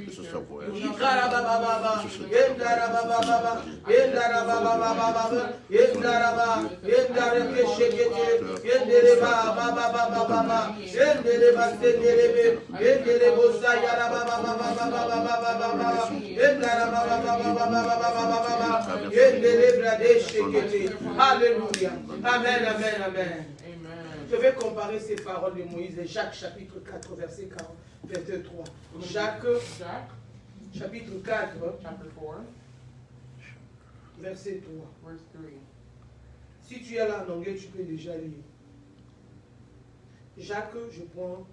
Que ce soit voyage. Alléluia. Amen, amen, amen. Amen. Je vais comparer ces paroles de Moïse et Jacques chapitre 4 verset 40, verset 3. Jacques Jack, chapitre 4 chapter 4, verset 3. verse 3. Si tu es là en anglais, tu peux déjà lire. Jacques, je prends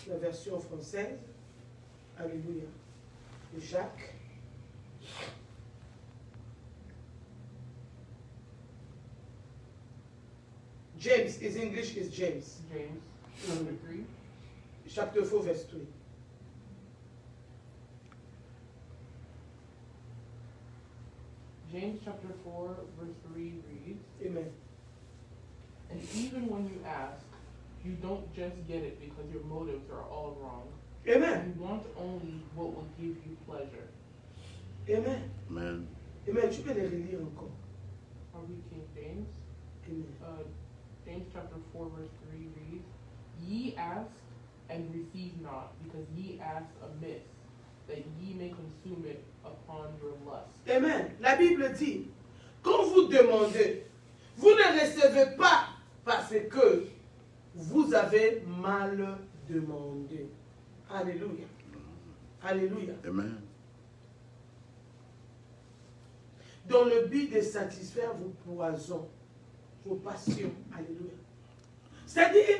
la version française. Alléluia. Jacques, James, his English is James. James chapter 3. Chapter 4, verse 3. James chapter 4, verse 3 reads, Amen. and even when you ask, you don't just get it because your motives are all wrong. Amen. You want only what will give you pleasure. Amen. Amen. Amen. Tu peux les relire encore. Are we King James? Amen. James chapter 4, verse 3 reads, Ye ask and receive not, because ye ask amiss, that ye may consume it upon your lust. Amen. La Bible dit, quand vous demandez, vous ne recevez pas parce que vous avez mal demandé. Alléluia. Alléluia. Amen. Dans le but de satisfaire vos poisons, vos passions. Alléluia. C'est-à-dire,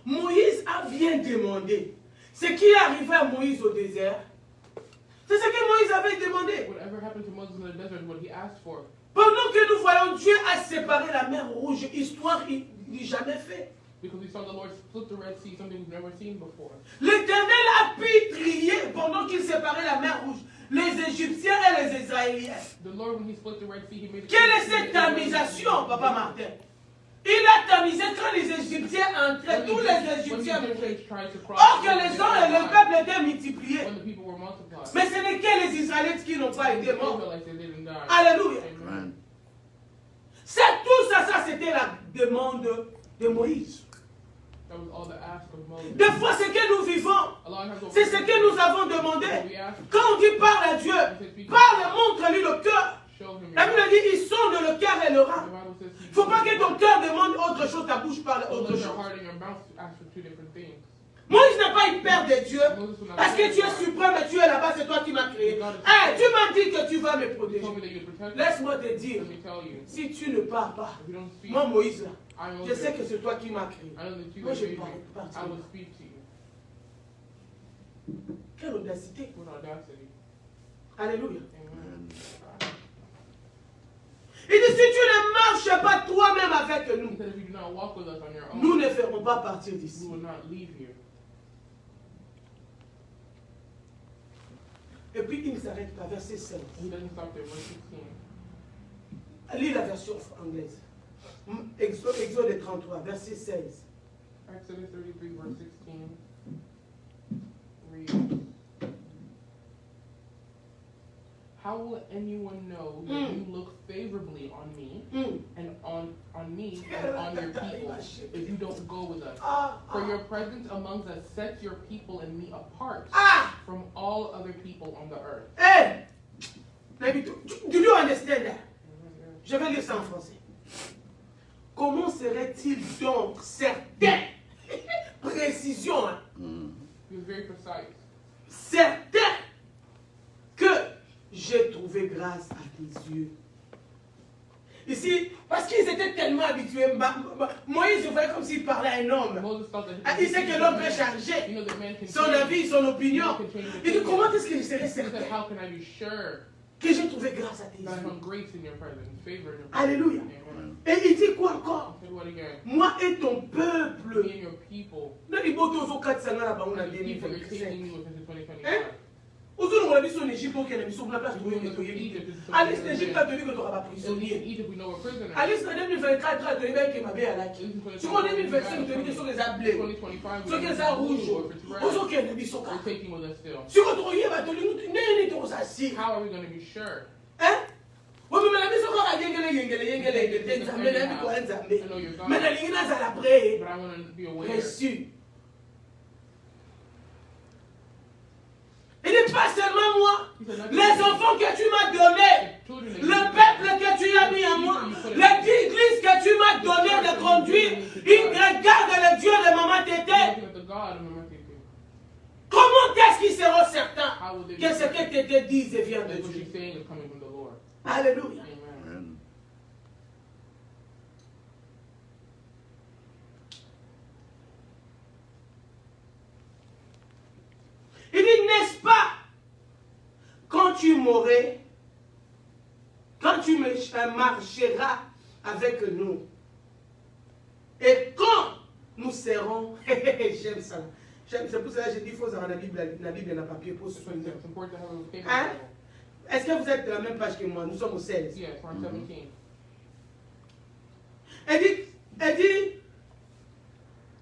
Moïse a bien demandé. Ce qui est arrivé à Moïse au désert, c'est ce que Moïse avait demandé. Whatever happened to Moses in the desert is what he asked for. Pendant que nous voyons Dieu a séparé la mer Rouge, histoire qu'il n'a jamais fait. Because we saw the Lord split the Red Sea, something we've never seen before. L'Éternel a pu trier pendant qu'il séparait la mer Rouge, les Égyptiens et les Israéliens. The Lord, when he split the Red Sea, he made it. Quelle est cette tamisation, Papa Martin? Il a tamisé quand les Égyptiens entraient, tous les Égyptiens entraient. Or que les gens et le peuple étaient multipliés. When the people were multiplied. Mais ce n'est que les Israélites qui n'ont pas été morts. Israelites, they didn't die. Alléluia. Amen. C'est tout ça, ça c'était la demande de Moïse. That was all the ask of Moses. Des fois, ce que nous vivons, A lot of times c'est ce que nous avons demandé. Quand on dit parle à Dieu, parle, montre-lui le cœur. show him La your Bible dit, ils sont de le cœur et le The rein. Bible says Il ne faut pas que ton cœur demande autre chose, ta bouche parle don't autre let your chose. heart and your mouth ask for two different things. Moïse n'a pas eu peur de Dieu. Parce que tu es suprême et tu es là-bas, c'est toi qui m'as créé. Hey, tu m'as dit que tu vas me You protéger. told me that you protect me. Laisse-moi te dire, Let me tell you. si tu ne parles pas, If you don't speak, moi Moïse, là, I know je sais that que c'est toi qui m'as créé. I know that you Moi, are je made parle me. partir. I will speak to you. Quelle audacité. With audacity. Alléluia. Amen. Il dit, si tu ne marches pas toi-même avec He nous, said if you do not walk with us on your own, nous ne ferons pas partir we d'ici. will not leave here. Et puis il ne s'arrête pas, verset 16. He doesn't stop there. Verse 16. Lis la version anglaise. Exode 33, verset 16. Exodus 33, verse 16 reads, How will anyone know that you look favorably on me and on me and on your people if you don't go with us? For your presence amongst us sets your people and me apart from all other people on the earth. Hey! Maybe do you understand that? Je vais lire ça en français. Comment serait-il donc certain, précision, hein, He was very precise. certain que j'ai trouvé grâce à tes yeux? Ici, parce qu'ils étaient tellement habitués, Moïse voyait comme s'il parlait à un homme. Moses thought Ah, that il sait que l'homme peut changer you know that man can son change. avis, son opinion. Il dit, comment est-ce qu'il serait He said, certain how can I be sure que j'ai trouvé grâce à tes that I yeux? found grace in your presence, favor in your presence? Alléluia. Amen. Et il dit quoi encore? Say what again? Moi et ton Me peuple. and your people. Na liboto ozo katisanga na bango na And the people you're 2025. taking you into 2025. Hein? Ozolokola biso na Égypte okende biso na place toyebi toyebi te. Alice na Égypte atoyebi que toka ba So we in prisonnier. Egypt, we know we're prisoners. Alice na 2024 atoyebi eke mabe alaki. Siko 2025 toyebi te soki eza bleu. 2025, we Soki know eza if rouge. it's blue or if it's red. Ozokende biso We're kaka. taking with us still. Siko tokoyeba tolingi nini tokozasi. How are we going to be sure? Hein? Omemela biso kaka yengele te nzambe nayebi koya nzambe. Mais nalingi nazala prêt. But I want to be aware. Reçu. Il n'est pas seulement moi, les enfants que tu m'as donnés, le peuple que tu as mis à moi, l'église que tu m'as donné de conduire, il regarde le Dieu de maman Tété. Looking at the God of Mama Tete. Comment est-ce qu'ils seront certains How will they be que ce que Tété disent vient de that what Dieu? she's saying is coming from the Lord? Alléluia. Amen. Amen. Il dit, n'est-ce pas, quand tu m'aurais, quand tu marcheras avec nous, Et quand nous serons, j'aime ça. C'est pour ça que j'ai dit qu'il faut avoir la Bible n'a papier pour se It's important to have a paper Hein? Bible. Est-ce que vous êtes de la même page que moi? Nous sommes au 16. Yes, we're on 17. Elle dit,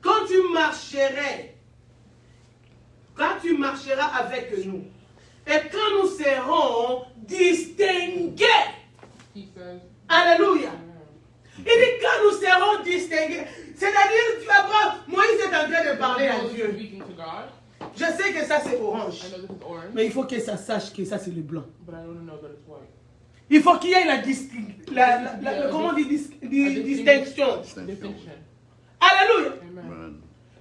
quand tu marcheras avec nous, et quand nous serons distingués, He says, alléluia. Amen. Il dit quand nous serons distingués, c'est-à-dire tu vas voir, Moïse est en train de parler à Moses is Dieu. speaking to God. Je sais que ça c'est orange, I know this is orange, mais il faut que ça sache que ça c'est le blanc. but I don't know that it's white. Il faut qu'il y ait comment on dit, distinction. Distinction. Alléluia. Amen. Amen.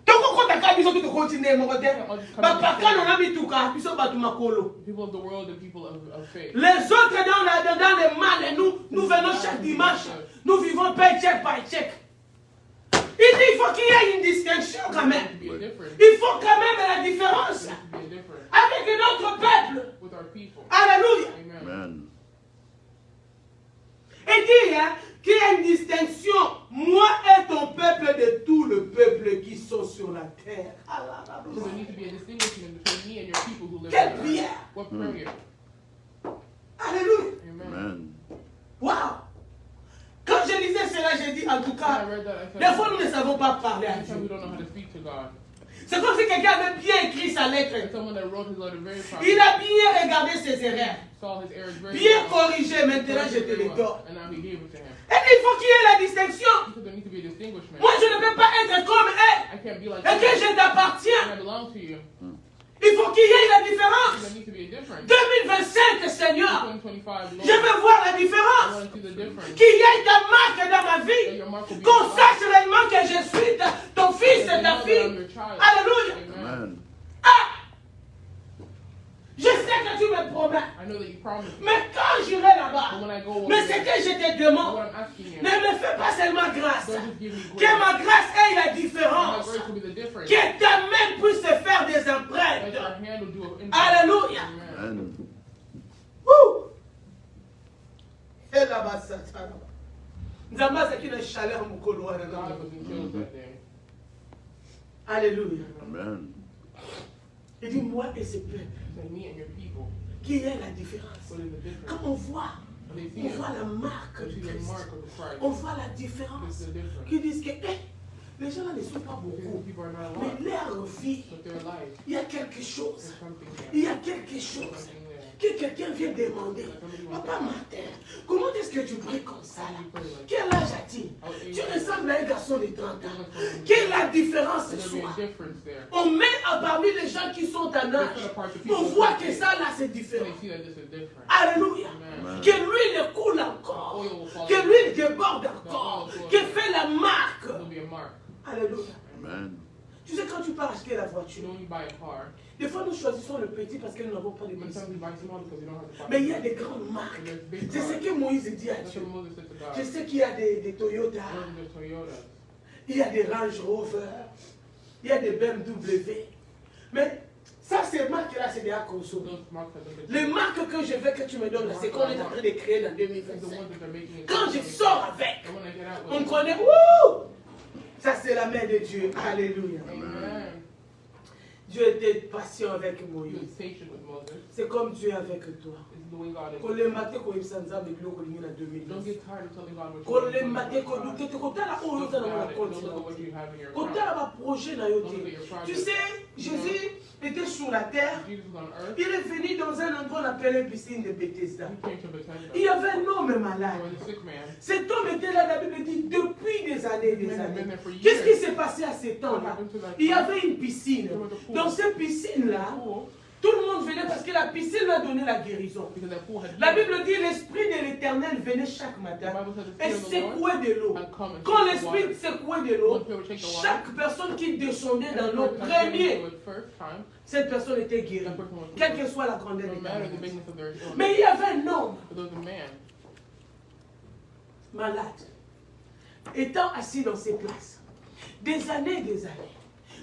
Donc on compte à biso to continue mon côté. Papa quand on a mis tout cas, biso batu makolo. People of the world and people of faith. Les autres dans le mal et nous venons chaque dimanche. Nous vivons paycheck by check. Il dit il faut qu'il y ait une distinction quand même. To be a difference. Il faut quand même la différence To be a difference avec notre peuple. with our people. Alléluia. Amen. Amen. Il dit qu'il y a une distinction. Moi et ton peuple de tout le peuple qui sont sur la terre. So there needs to be a distinguishment between me and your people who live Quelle on the prière. earth. What prayer? Alléluia. Amen. Amen. Waouh. Quand je lisais cela, j'ai dit en tout When cas, I read that, I des said, fois nous ne savons pas parler à sometimes we Dieu. don't know how to speak to God. C'est comme si quelqu'un avait bien écrit sa lettre. And someone that wrote his letter very properly Il a bien regardé ses erreurs. saw his errors very Bien well, corrigé. Maintenant, je te very les well, donne. and now he gave it to him. Et il faut qu'il y ait la distinction. He said there needs to be a distinguishment. Moi, je ne peux pas être comme elle. I can't be like Et que you, je t'appartiens. and I belong to you. Il faut qu'il y ait la There différence. needs to be a difference. 2025, Seigneur. 2025, Lord, Je veux voir la I différence. want to see the difference. Qu'il y ait ta marque dans ma That vie. your mark will be Qu'on on my life. sache réellement que je suis ton fils That et they ta know that I'm fille. your child. Alléluia. Amen. Amen. Ah! Je sais que tu me promets. I know that you promised me. Mais quand j'irai But là-bas, when I go over mais ce there, que je te what demande, I'm asking you, ne me fais pas seulement grâce. don't just give me Que grace. ma grâce ait la And my différence. grace will be the difference. Que ta main puisse faire des That your empreintes. hand will do an impact. Alléluia. Amen. Amen. Wouh! Et là-bas, Satan. Nzamba, c'est une chaleur, mon colo. God was in chills that day. Alléluia. Amen. Il dit, moi et ce peuple, He said, me and your people, qu'il y ait la différence. what is the Quand difference? on voit, When they see on it, voit la marque they see de the Christ. mark of the Christ. On voit la This différence. is the difference. Qui disent que les gens là ne sont pas Because beaucoup. people are not Mais alive, leur vie, but their life, il y a quelque chose. there's something there. Il y a quelque chose Something there. que quelqu'un vient demander. Papa Martin, comment est-ce que tu pries comme ça là? Quel âge as-tu? Tu ressembles à un garçon de 30 ans. Quelle est la différence ce There'll be soir? a difference there. On met parmi les gens qui sont en âge. On voit que ça là c'est And différent. they see that this is different. Alléluia. Amen. Que l'huile coule encore. Que l'huile déborde encore. Que fait la marque. There'll be a mark. Alléluia. Amen. Tu sais quand tu pars acheter la You voiture, know when you buy a car, des fois nous choisissons le petit parce que nous n'avons pas de but moyens. sometimes you buy small because you don't have the car. Mais il y a des grandes marques. And there's big C'est ce cars. que Moïse dit à That's Dieu. what Moses said to God. Je sais qu'il y a des Toyota, Those are Toyotas. il y a des Range Rover, il y a des BMW. Mais ça, ces marques-là, c'est des Akoso. Those marks have been Les marques que je veux que tu me donnes, là, c'est qu'on est en train de créer dans the 2025. ones that they're making. Quand je sors avec, And when I get out on with it, connaît, ouh! Ça, c'est la main de Dieu. Alléluia. Amen. Dieu était patient avec He was Moïse. patient with Moses. C'est comme Dieu avec toi. This is the way God is. Kolemate koyebisa nzambe biloko olingi na Don't 2020. get tired of telling God what you Kolemate want. kodute te kotala oyo Look oza na at mona it. konti Don't na look at what yo. you have in your Kotala heart. baprojet na yo Don't look at your te. project. Tu sais, Jésus était sur la terre. Jesus was on earth. Il est venu dans un endroit appelé piscine de Bethesda. He came to Bethesda. Il y avait un homme There malade. was a sick man. Cet homme était là, la Bible dit, depuis des années et des Man had been années. there for years. Qu'est-ce qui s'est passé à ce What temps-là? happened to that Il y man? avait une piscine. Dans cette piscine-là, Pool, tout le monde venait parce que la piscine lui a donné la guérison. because that pool had La healing. Bible dit l'Esprit de l'Éternel venait chaque The matin Bible said the et Spirit of the Lord secouait de l'eau. had come and Quand taken the l'Esprit water. secouait de l'eau, One spirit would take the water. chaque personne qui descendait dans l'eau, Every person that premier, came to it first time, cette personne était guérie. that person was Quelle que healed. soit la grandeur No de matter the la bigness of their illness. Mais il y avait un homme But there was a man malade, étant assis dans ses places, des années et des années.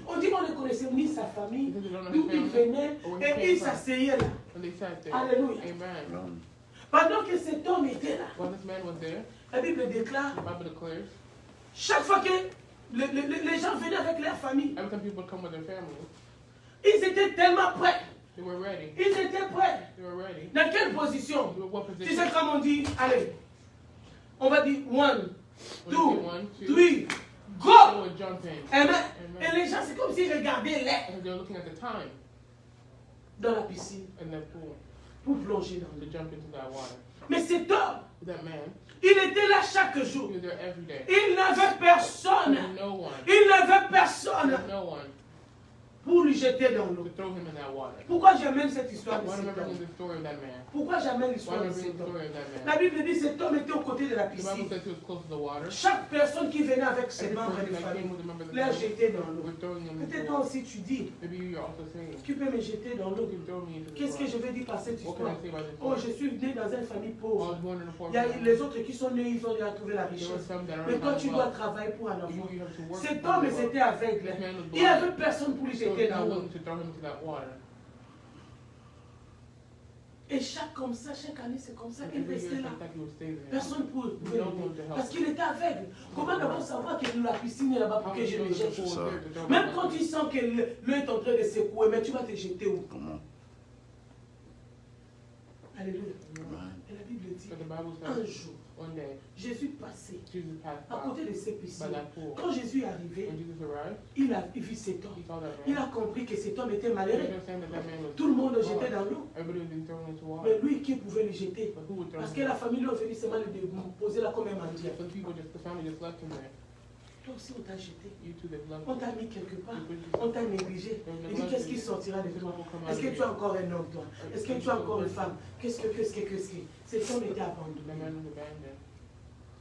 On dit qu'on ne connaissait ni sa famille, d'où il venait, et il s'asseyait là. and they sat there. Alléluia. Amen. Amen. Pendant que cet homme était là, While this man was there, la Bible déclare, the Bible declares, chaque fois que les gens venaient avec leur famille. Every time people come with their family, Ils étaient tellement prêts. they were ready. Ils étaient prêts. They were ready. Dans quelle position? What Tu position? sais comme on dit, allez, on va dire 1, 2, One, two, 3, they go! would jump in. Amen. Amen. Et les gens, c'est comme s'ils regardaient l'air And they were looking at the time dans la piscine in that pool pour plonger dans to l'eau. jump into that water. Mais cet homme, That man, il était là chaque jour. he was there every day. Il n'avait personne. There was no one. Il n'avait personne There was no one pour lui jeter dans l'eau. to throw him in that water. Pourquoi j'amène cette histoire de Why am I cet bringing homme? the story of that man? Pourquoi j'amène Why l'histoire am I de bringing cet the homme? story of that La man? Bible dit cet homme était aux côtés de la The Bible piscine. says he was close to the water. Chaque personne qui venait avec ses Every membres person de that came famille with a member of the les family, jetait dans l'eau. we're throwing him into Peut-être the toi water. aussi tu dis, Maybe you're also saying, tu peux me jeter dans l'eau. you can throw me into the Qu'est-ce que je water. vais dire par cette What can histoire? I say about this Oh, story? je suis né dans une famille I pauvre. was born in a poor Il y a family. les autres qui sont nés, ils ont déjà trouvé la There were richesse. some that Mais are toi, not tu dois well. travailler pour un enfant. You have to work Cet for homme the était world. aveugle. This man was Il n'y avait blind. personne pour lui So jeter dans no l'eau. one to throw him into that water. Et chaque année, c'est comme ça. And Il every year, restait là. it's like he would stay there. Personne ne pouvait No one l'aider. to help Parce him. qu'il était aveugle. Comment d'abord savoir que la piscine est là-bas pour How que would je you me know that the jette? pool was Ça. there to throw him Même in? quand tu sens que l'eau est en train de secouer, mais tu vas te jeter où? Comment? Alléluia. Amen. Et la Bible dit, But the Bible un says, jour, one day, Jésus passait Jesus passed à côté by de ces piscines. that pool. Quand Jésus est arrivé, When Jesus arrived, il a vu cet homme. he saw that Il man. a compris que cet homme était He malheureux. understand that that man was Tout le monde le lost. jetait dans l'eau. Everybody was being thrown into Mais water. lui, qui pouvait le jeter? But who would throw Parce him que in? la famille lui a venu seulement le poser là comme un mendiant. Some people just, the family just left him there. Toi aussi, on t'a jeté. You two, they've left On him. t'a mis quelque part. You On t'a négligé. Il dit, qu'est-ce qui sortira de toi? Est-ce que tu as encore un homme, toi? Est-ce que tu as encore une femme? Qu'est-ce que? Cet homme était The abandonné. man was abandoned.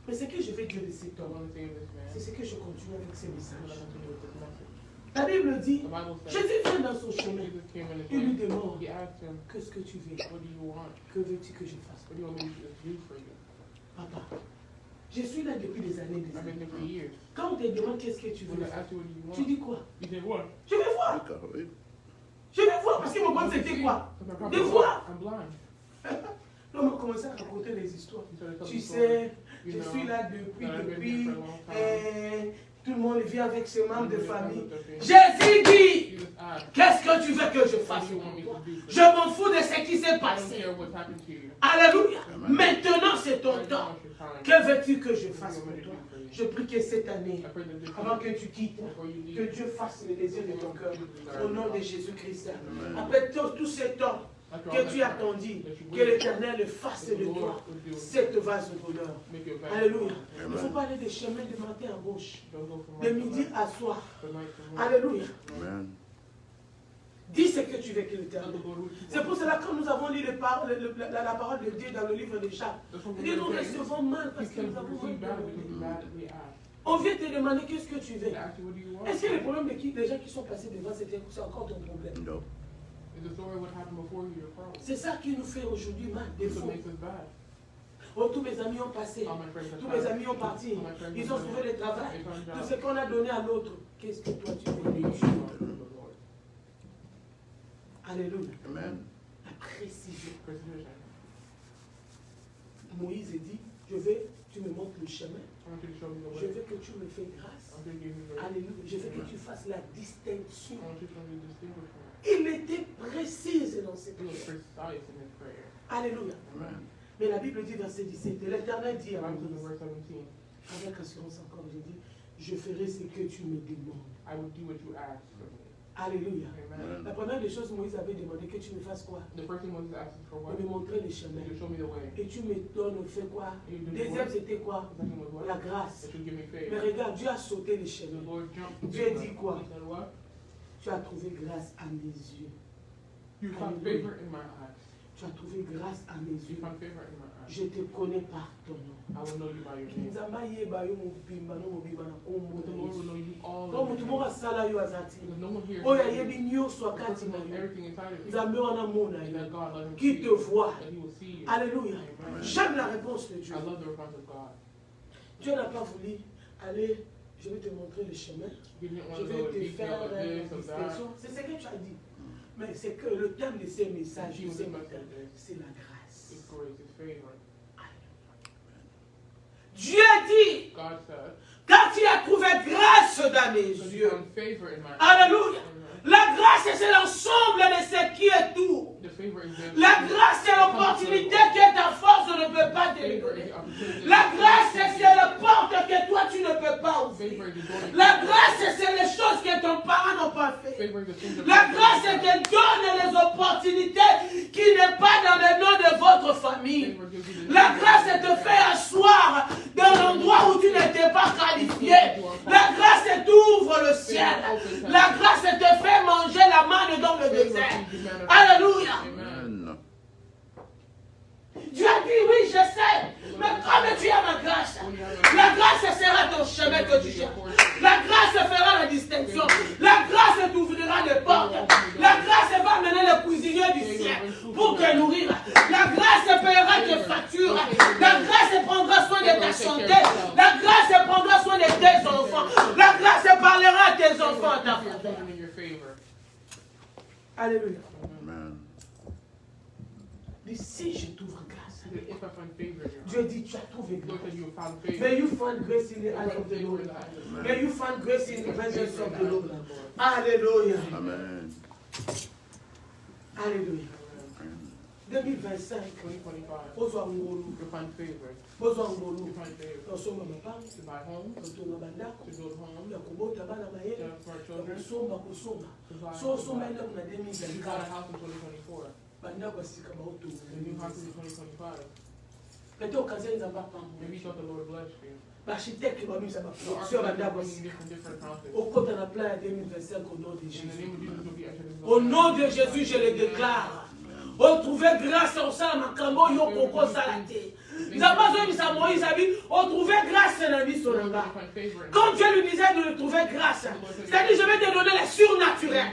Mais ce que je vais dire de cet I homme, want to say of this man. c'est ce que je continue avec ces I'm going messages. to continue with this message. La Bible dit, The Bible says, Jésus vient dans son chemin. Jesus came in his Il lui way. demande, He asked him, qu'est-ce que tu veux? what do you want? Que veux-tu que je fasse? What do you want me to do for you? Papa, je suis là depuis des années. I've been there for years. Quand on te demande qu'est-ce que tu When veux I faire, asked you what do you tu want, dis quoi? you said what? Je vais voir. D'accord, oui. Je vais voir parce que mon point c'était quoi? De voir. I'm blind. Là, on a commencé à raconter les histoires. He started telling Tu me sais, You je know, suis là depuis, that I've been here for a long time. tout le monde vit avec ses membres de Everybody famille. comes with their Jésus dit, Jesus asked, qu'est-ce que tu veux que je what fasse do you want pour me toi? to do for Je you? m'en fous de ce qui s'est I don't passé. care what's happened to you. Alléluia. Amen. Maintenant, c'est ton Right temps. now is your time. Que veux-tu que je What do fasse you want pour me to toi? do for you? Je prie que cette année, I pray that this avant year, que tu quittes, before you que leave, Dieu fasse le désir de ton cœur. Au nom de Jésus-Christ. Amen. Après tout ce temps after all que that tu as time, attendu, that you que waited, l'Éternel fasse that the de Lord toi would do, cette vase d'honneur. make you a vessel. Alléluia. Il ne faut Amen. pas aller de chemin de matin à gauche, Don't go from de right to midi left, à soir. from night to morning. Alléluia. Amen. Dis ce que tu veux que Tell l'Éternel. the Lord what you C'est want. pour cela que quand nous avons lu la parole de Dieu dans le livre de Jacques, That's what il dit nous we're saying. recevons mal He parce que said nous we avons receive mal bad because we demandé. badly asked. On vient te demander qu'est-ce que tu veux. They asked you, what do you want? Est-ce que le problème des gens qui sont passés devant, c'est encore ton problème? No. Is the story what happened before you your problem? C'est ça qui nous fait aujourd'hui mal, That's défaut. what makes us bad. Oh, tous mes amis ont passé, All my friends are tous mes tired. amis ont parti, All my friends ils are ont trouvé le travail. They found Tout jobs. ce qu'on a donné à l'autre, qu'est-ce que toi tu What do you veux? want from the Lord? Alléluia. Amen. La précision. Precision. Moïse dit, tu me montres le chemin, I want you to show me the je way. veux que tu me fais grâce. I want you to give me the way. Alléluia. Je veux que tu fasses la distinction. I want you to be distinguished from it. Il était précis dans ses He was prières. precise in his prayer. Alléluia. Amen. Mais la Bible dit verset 17, l'Éternel dit The à Bible says in Moïse, verse 17, avec assurance encore, je dis, je ferai ce que tu me demandes. I will do what you ask of me. Alléluia. Amen. La première des choses, Moïse avait demandé que tu me fasses quoi? The first thing Moses asked is for what? De me montrer le chemin. That you show me the way. Et tu me donnes, fais quoi? You do the Deuxième, what? c'était quoi? The second was what? La grâce. That you give me Mais favor. regarde, Dieu a sauté le The chemin. Lord jumped. Dieu dit quoi? He said what? Tu as trouvé grâce à mes yeux. You found favor in my eyes. Tu as trouvé grâce à mes You yeux. found favor in my eyes. Je te connais par ton nom. I will know you by your name. Nzamba yeba yo mobimba no mobimba na kombo But the na Lord will Yesu. know you all. Donc in mutu your moko name. asala yo azati. Because no one here Oyo knows ayebi you. nyonso The akati person na knows yo. everything inside of you. Nzambe wana mona And yo. that God let him Qui see te you. voit. That he will see you. Alléluia. Amen. J'aime la réponse de Dieu. I love the response of God. Dieu n'a pas voulu aller, je vais te montrer le chemin. He didn't want Je to vais go te in detail faire of la this, of that. distinction. C'est ce que tu as dit. Mais c'est que le thème de ces messages, He de was ces the matins, message. c'est la grâce. His grace, his favor. Dieu dit, God said, Car tu as trouvé grâce dans mes Because you yeux. found favor in my eyes. Alléluia. Amen. La grâce, c'est l'ensemble de ce qui est tout. The favor is there. La grâce, c'est l'opportunité que ta force ne peut pas te Favor is donner. the opportunity. La grâce, c'est la porte que toi, tu ne peux pas ouvrir. Favor is the door. La grâce, c'est les choses que ton parent n'a pas fait. Favor is the things that La grâce, c'est te donne les opportunités qui n'est pas dans le nom de votre famille. Favor gives you the La grâce, c'est te faire asseoir dans l'endroit où tu n'étais pas qualifié. La grâce, c'est t'ouvre le ciel. La grâce, c'est te faire manger la manne dans le désert. Alléluia. Amen. Dieu a dit, oui, je sais. Mais comme tu as ma grâce, la grâce sera ton chemin que tu cherches. La grâce fera la distinction. La grâce t'ouvrira les portes. La grâce va mener le cuisinier du ciel pour te nourrir. La grâce paiera tes factures. La grâce prendra soin de ta santé. La grâce prendra soin de tes enfants. La grâce parlera à tes enfants à ta faveur. in your favor. Alléluia. Amen. Dis, si je t'ouvre grâce. If I find favor in your Dieu dit, tu as trouvé Lord grâce. said you have found favor. May you find grace in the eyes of the Lord. May you find grace in the presence of the Lord. Alléluia. Amen. Alléluia. 2025. 2025. Bozwa ngolu. You find favor. Bozwa ngolu. You find favor. Tosomba mapanga. To buy homes. Totonga bandako. To build homes. Ya kubota bana To mayele. have smart children. Kusomba. To buy So somba enda kuna You bought a 2024. house in 2024. Bandako asika baoto. The new house is in 2025. Pete okazenza nzamba pambo. Maybe you thought the Lord blessed you. Architecte bamisa ba. So Sio architects bandako are bringing asika. different houses. Okota na plan ya 2025 au nom de In the Jésus. name of Jesus, will be entered into Au nom de Jésus, je le déclare. Retrouver grâce au sein makambo yo koko salate. Nzamba zoyebisa Moïse abi, retrouver grâce na biso na nga. Quand Dieu lui disait de le trouver grâce, c'est-à-dire je vais te donner le surnaturel.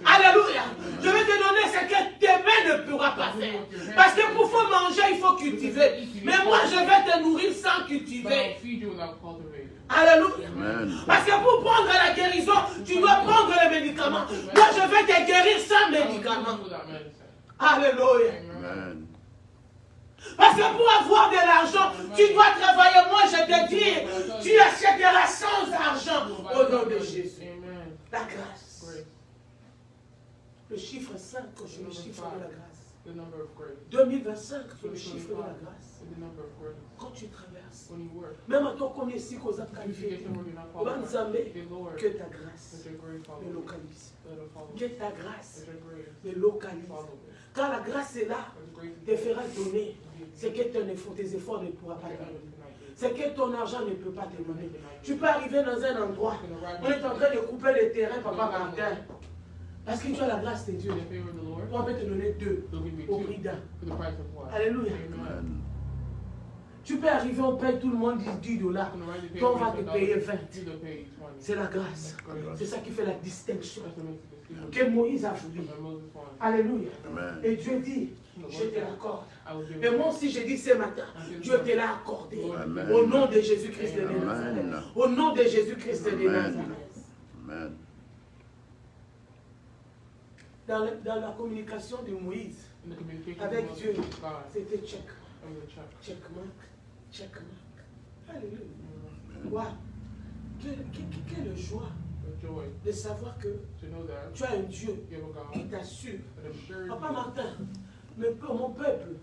Alléluia. Je vais te donner ce que tes mains ne pourront pas faire. Parce que pour faire manger, il faut cultiver. Mais moi, je vais te nourrir sans But I'll cultiver. feed you without cultivating. Alléluia. Amen. Parce que pour prendre la guérison, tu dois prendre le médicament. Moi, je vais te guérir sans I will médicament. feed you without medicine. Alléluia. Amen. Parce que pour avoir de l'argent, tu dois travailler. Moi, je te dis, tu achèteras sans argent au nom de Jésus. Amen. La grâce. Grace. Le chiffre 5, c'est le chiffre de la grâce. The number of grace. 2025, c'est le chiffre de la grâce. The number of grace. Quand tu traverses, When you work, même à toi qu'on est ici, qu'on a if you qualifié, get somewhere you're not on va qualified, nous amener say, Lord, que ta grâce let your grace follow me me. localise. Let it follow me. Que ta grâce Let your grace me localise. follow me. Quand la grâce est là, Let the grace te fera donner ce que tes efforts ne pourront pas te donner. Ce que ton argent ne peut pas te donner. Tu peux arriver dans un endroit, on est en train de couper les terrains, papa Martin. Parce que tu as la grâce de Dieu. In the favor of the Lord, On peut te donner 2 they'll give me au 2 prix d'un. for the price of one. Alléluia. Amen. Amen. Tu peux arriver, on paye tout le monde 10 dollars. I'm gonna write the Toi, on va paper, te payer $20. 20. They'll pay you 20. C'est la grâce. Grace. C'est ça qui fait la distinction That's what makes the distinction. que Moïse a voulu. And Moses wanted. Alléluia. Amen. Et Dieu dit, je te l'accorde. I will give Et you. moi aussi, je dis ce matin, Dieu te l'a accordé. Amen. Au nom de Jésus-Christ de Amen. Nazareth. Au nom de Jésus-Christ de Amen. Nazareth. Amen. Dans la communication de Moïse In the communication avec with Dieu, God, c'était check. I will check. Check mark. Check mark. Alléluia. Wow. Quelle joie The joy de savoir que to know that tu as un Dieu you have a qui God t'assure. that assures Papa you Martin, mon peuple,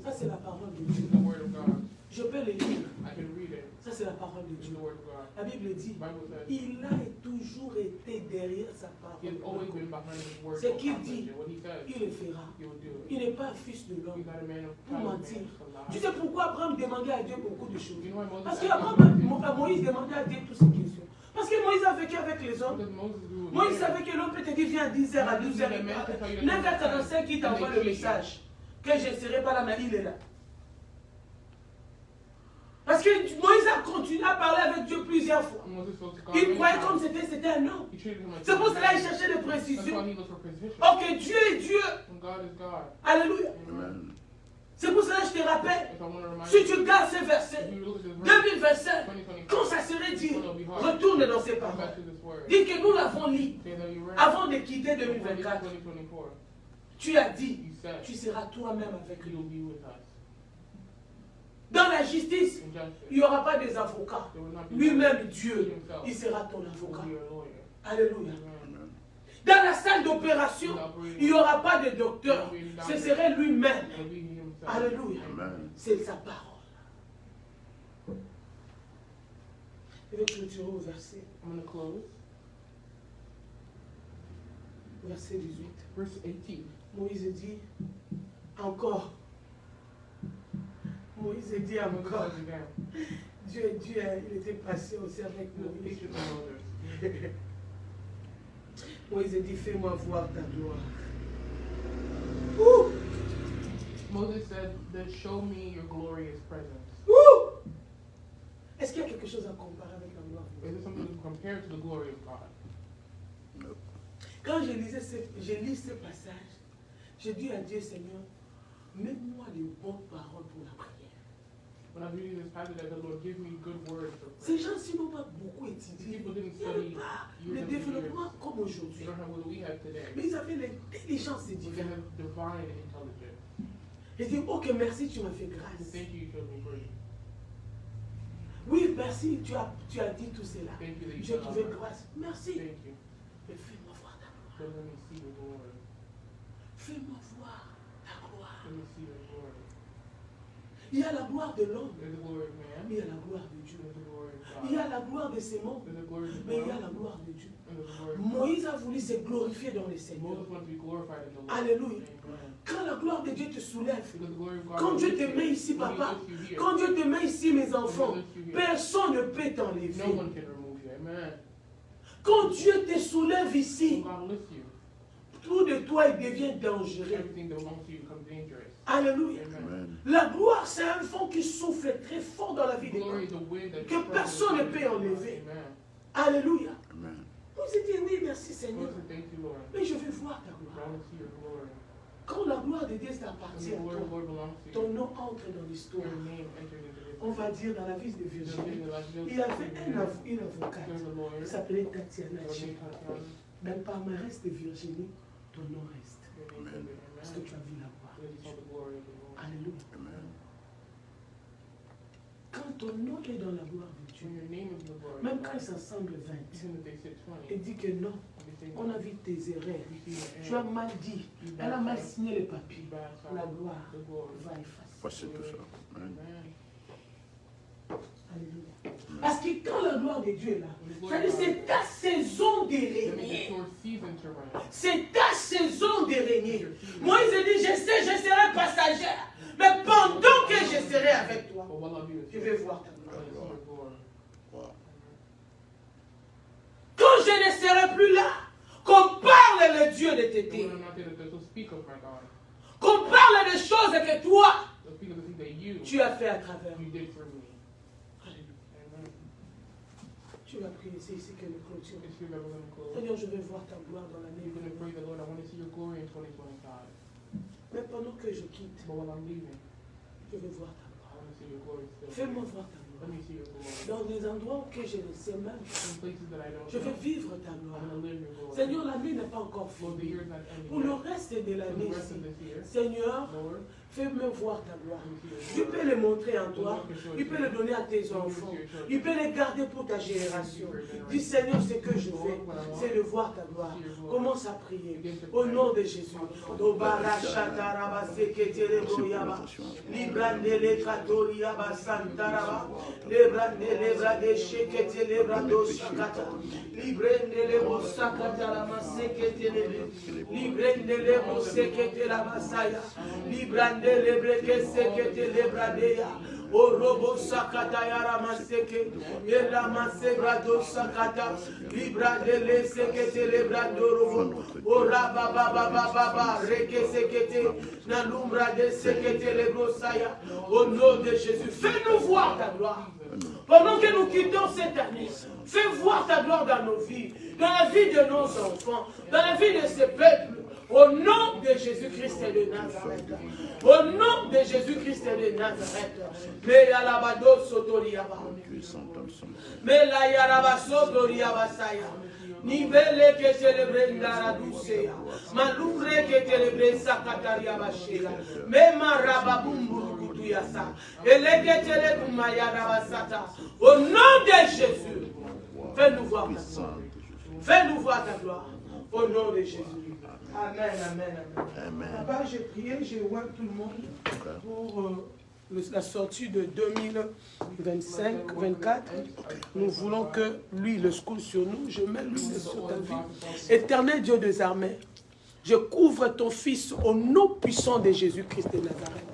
ça c'est la parole de Dieu. the word of God. Je peux le lire. I can read it Ça c'est la parole de in Dieu. the word of God. La Bible dit, The Bible says il a toujours été derrière sa he has always parole. been behind his word. C'est to qu'il accomplish dit. it. What he says, Il le fera. he will do it. Il n'est pas fils de He's l'homme not a man of pour God, mentir. to lie. Tu sais pourquoi Abraham demandait à Dieu beaucoup de choses? You know why Moses Parce asked que Moïse demandait à Dieu toutes ces questions. Parce que Moïse a vécu avec les hommes. Because Moses grew Moïse savait que l'homme peut te dire viens à 10h, à 12h. 9h45, il t'envoie le message que je ne serai pas là, mais il est là. Parce que Moïse a continué à parler avec Dieu plusieurs fois. Moses spoke to God Il many croyait times. comme c'était un homme. He treated him like C'est pour a cela qu'il man. cherchait des That's why précisions. he looked for precision. Ok, Dieu est Dieu. When God is God. Alléluia. Amen. C'est pour cela que je te rappelle. If I want to remind Si you, tu gardes ces versets, if you look at this verse, 2025, quand ça serait dit, retourne dans ces come paroles. back to this word. Dis que nous l'avons lu Say that you read avant de quitter before this 2024. 2024. Tu as dit, You said tu seras toi-même avec he lui. will be with us. Dans la justice, Il n'y aura pas des avocats. Lui-même, Dieu, il sera ton avocat. Alléluia. Dans la salle d'opération, il n'y aura pas de docteur. Ce serait lui-même. Alléluia. C'est sa parole. Je vais clôturer au verset. I'm going to close. Verset 18. Verse 18. Moïse dit encore. Moïse dit encore. Dieu, il était patient aussi avec Moïse. Moïse dit, fais-moi voir ta gloire. Ouh! Moses said, then show me your glorious presence. Ouh! Est-ce qu'il y a quelque chose à comparer avec la gloire de Is Dieu? there something to compare to the glory of God? Quand je lis ce passage, j'ai dit à Dieu, Seigneur, mets-moi les bonnes paroles pour la prière. When I'm reading this passage, I said, Lord, give me good words for prayer. Ces gens-ci n'ont pas beaucoup étudié. People didn't Il n'y avait study pas years le after développement years. comme They aujourd'hui. don't have what we have today. Mais ils avaient l'intelligence We can divine. have divine intelligence. Ils disent, ok, merci, tu m'as fait grâce. Thank you, you showed me grace. Oui, merci, tu as dit tout cela. Thank you that you J'ai showed trouvé me grâce. Merci. Thank you. Mais fais-moi voir ta gloire. So let me see your glory. Fais-moi voir ta gloire. Let me see your glory. Il y a la gloire de l'homme, There's the glory of man. mais il y a la gloire de Dieu. There's the glory of Il y God. a la gloire de ses membres, There's the glory of the mais il y a world. la gloire de Dieu. And there's the glory of Moïse a voulu se glorifier dans les Seigneurs. Moses wanted to be glorified in the Lord. Alléluia. Amen. Quand la gloire de Dieu te soulève, Because the glory of God quand Dieu lifts te you. met ici, When he papa, lifts you here, quand Dieu te met ici, mes enfants, personne ne peut no t'enlever. one can remove you. Amen. Quand Dieu te soulève When ici, God lifts you, tout de toi, il devient dangereux. everything that belongs to you becomes dangerous. Alléluia. Amen. La gloire, c'est un vent qui souffle très fort dans la vie de Glory is l'homme. a wind that Que personne ne peut enlever. Amen. Alléluia. Amen. Vous dites oui, merci Seigneur. Lord, thank you, Lord. Mais je veux voir ta I gloire. want to see your glory. Quand la gloire de Dieu When t'appartient the à glory of the toi, Lord belongs to ton you, nom entre dans l'histoire. your name enters into this. On va dire dans la vie de Virginie, il y avait une avocate There's a lawyer. qui s'appelait Tatiana Her name Chi. Tatiana. Dans le palmarès de Virginie, ton nom reste. Your name is Amen. Parce que tu as vu la gloire. Because you saw the glory of the Lord. Alléluia. Amen. Quand ton nom est dans la gloire de Dieu, When your name is in the glory même of quand God, ils s'assemblent 20, even if they sit 20, il dit que non, they say, on a vu tes erreurs. you see your Tu as end, mal dit. you Elle a bad mal side, signé les you papiers. bad La side, gloire the glory. va effacer. Voici tout ça. Amen. Amen. Alléluia. Parce que quand la gloire de Dieu est là, When the ça glory dit of c'est God ta saison de is there, that means régner. it's your season to reign. C'est ta saison de régner. Moïse dit, je sais, je serai passagère. Mais pendant que je serai avec toi, But what I'll do is je vais voir ta I gloire. will see your glory. Wow. Quand je ne serai plus là, qu'on parle le Dieu de And Tété. when I'm not there, they'll speak of my God. Qu'on parle des choses que toi, They'll speak of the things that tu as fait à travers. you did for me. Alléluia. Amen. Tu vas prier, c'est ici que nous clôturons. It's here that we're going to close. Seigneur, je vais voir ta gloire dans l'année. You're going to pray the Lord, I want to see your glory in 2025. Mais pendant que je quitte, But while I'm leaving, je vais voir ta I gloire. want to see your glory still. Fais-moi voir ta Let gloire. me see your glory. Dans des endroits que je ne sais même pas. In places that I don't Je veux know, vivre ta I'm gloire. going to live your glory. Seigneur, l'année n'est pas encore Lord, the finie. year's not ending Pour le yet. reste de For l'année the rest ici, of this year, Seigneur, Lord, fais-moi voir ta gloire. let me see your Tu glory. peux le montrer en toi. Tu peux le donner à tes enfants. Tu peux le garder pour ta génération. Dis Seigneur, ce que je fais, c'est de voir ta gloire. Commence à prier. Au nom de Jésus. Orobo sakata yara maseke, ela masebrado sakata, libra de le sekete lebrado robo, ora baba baba baba, reke sekete, na lumbra de sekete lebrosaya, au nom de Jésus, fais-nous voir ta gloire. Pendant que nous quittons cette année, fais voir ta gloire dans nos vies, dans la vie de nos enfants, dans la vie de ce peuple. Au nom de Jésus-Christ de Nazareth. Au nom de Jésus-Christ de Nazareth. Mais Alabado Sotoriaba. Tu es saint, homme saint. Mais la Yaraba Sotoriaba Saya. Nivele que célèbre Ndaradusea. Malumbre que célèbre Sakataria Bashela. Mais Marababumbu. Yasa. Eleketele Kumaya Rabasata. Au nom de Jésus, fais-nous voir ta gloire. Fais-nous voir ta gloire. Au nom de Jésus. Amen, amen, amen. Amen. Papa, j'ai prié, j'ai ouvert tout le monde pour la sortie de 2025-24. Nous voulons que l'huile coule sur nous. Je mets l'huile sur ta vie. Éternel Dieu des armées, je couvre ton fils au nom puissant de Jésus-Christ de Nazareth.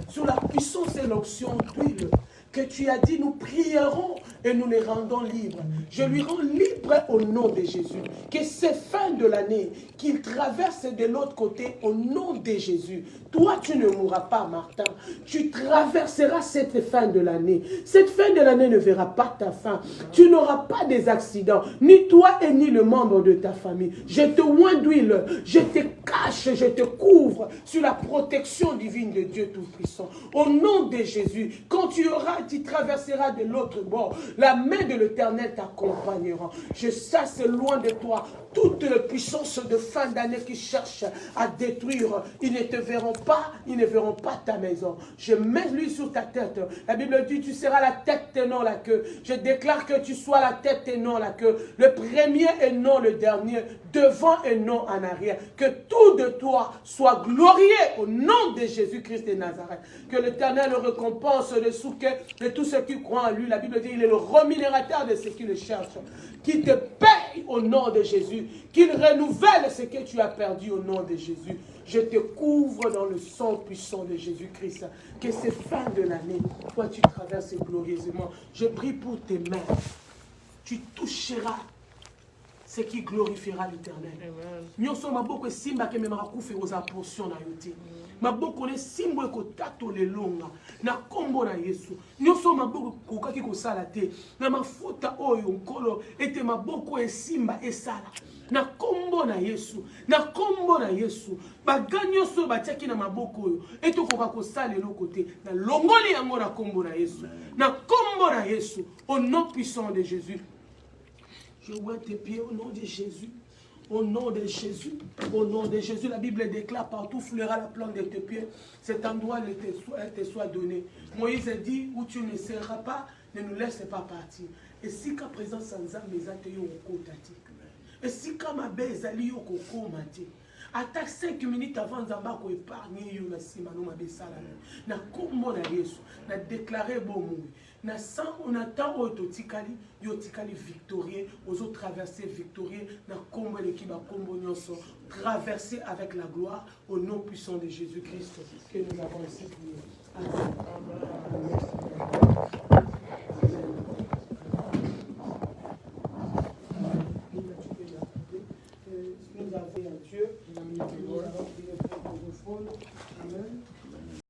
Sous la puissance et l'onction d'huile que tu as dit, nous prierons et nous les rendons libres. Je lui rends libre au nom de Jésus. Que ces fins de l'année, qu'il traverse de l'autre côté au nom de Jésus. Toi, tu ne mourras pas, Martin. Tu traverseras cette fin de l'année. Cette fin de l'année ne verra pas ta fin. Tu n'auras pas des accidents, ni toi et ni le membre de ta famille. Je te oins d'huile, je te cache, je te couvre sur la protection divine de Dieu Tout-Puissant. Au nom de Jésus, quand tu traverseras de l'autre bord, la main de l'Éternel t'accompagnera. Je chasse loin de toi toute la puissance de fin d'année qui cherche à détruire. Ils ne te verront pas, ils ne verront pas ta maison. Je mets lui sur ta tête. La Bible dit, tu seras la tête et non la queue. Je déclare que tu sois la tête et non la queue. Le premier et non le dernier. Devant et non en arrière. Que tout de toi soit glorieux au nom de Jésus-Christ de Nazareth. Que l'Éternel le récompense de tous ceux qui croient en lui. La Bible dit, il est le rémunérateur de ceux qui le cherchent. Qu'il te paye au nom de Jésus. Qu'il renouvelle ce que tu as perdu au nom de Jésus. Je te couvre dans le sang puissant de Jésus-Christ. Que ces fins de l'année, toi tu traverses glorieusement. Je prie pour tes mains. Tu toucheras ce qui glorifiera l'Éternel. Nous sommes beaucoup simba que même rakufe aux portions na yote. Maboko ne simbo ko tato le longa na kombo na Yesu. Nous sommes beaucoup kokaki ko sala te. Na mafuta oyo nkolo ete maboko e simba e sala. Na kombo na Yesu. Na kombo na Yesu. Baganyo so batiaki na maboko oyo eto koka ko sala le côté. Na longoli yango na kombo na Yesu. Na kombo na Yesu au nom puissant de Jésus. Je vois tes pieds au nom de Jésus. Au nom de Jésus. Au nom de Jésus. La Bible déclare partout fleura la plante de tes pieds. Cet endroit te soit donné. Moïse a dit, où tu ne seras pas, ne nous laisse pas partir. Et si qu'à présent, sans âme, mes ateliers au côté. Et si qu'à ma baise, ali au coco maté. Attaque 5 minutes avant Zamba ko épargner yo na sima no mabesala na kombo na Yesu na déclarer bomo na sang on attend ototikali yo tikali victorieux aux autres traverser victorieux na kombo l'équipe ba kombo nyonso traverser avec la gloire au nom puissant de Jésus-Christ que nous avons ici prié. Amen. Nous avons un Dieu, nous avons prié pour vos frôles. Amen.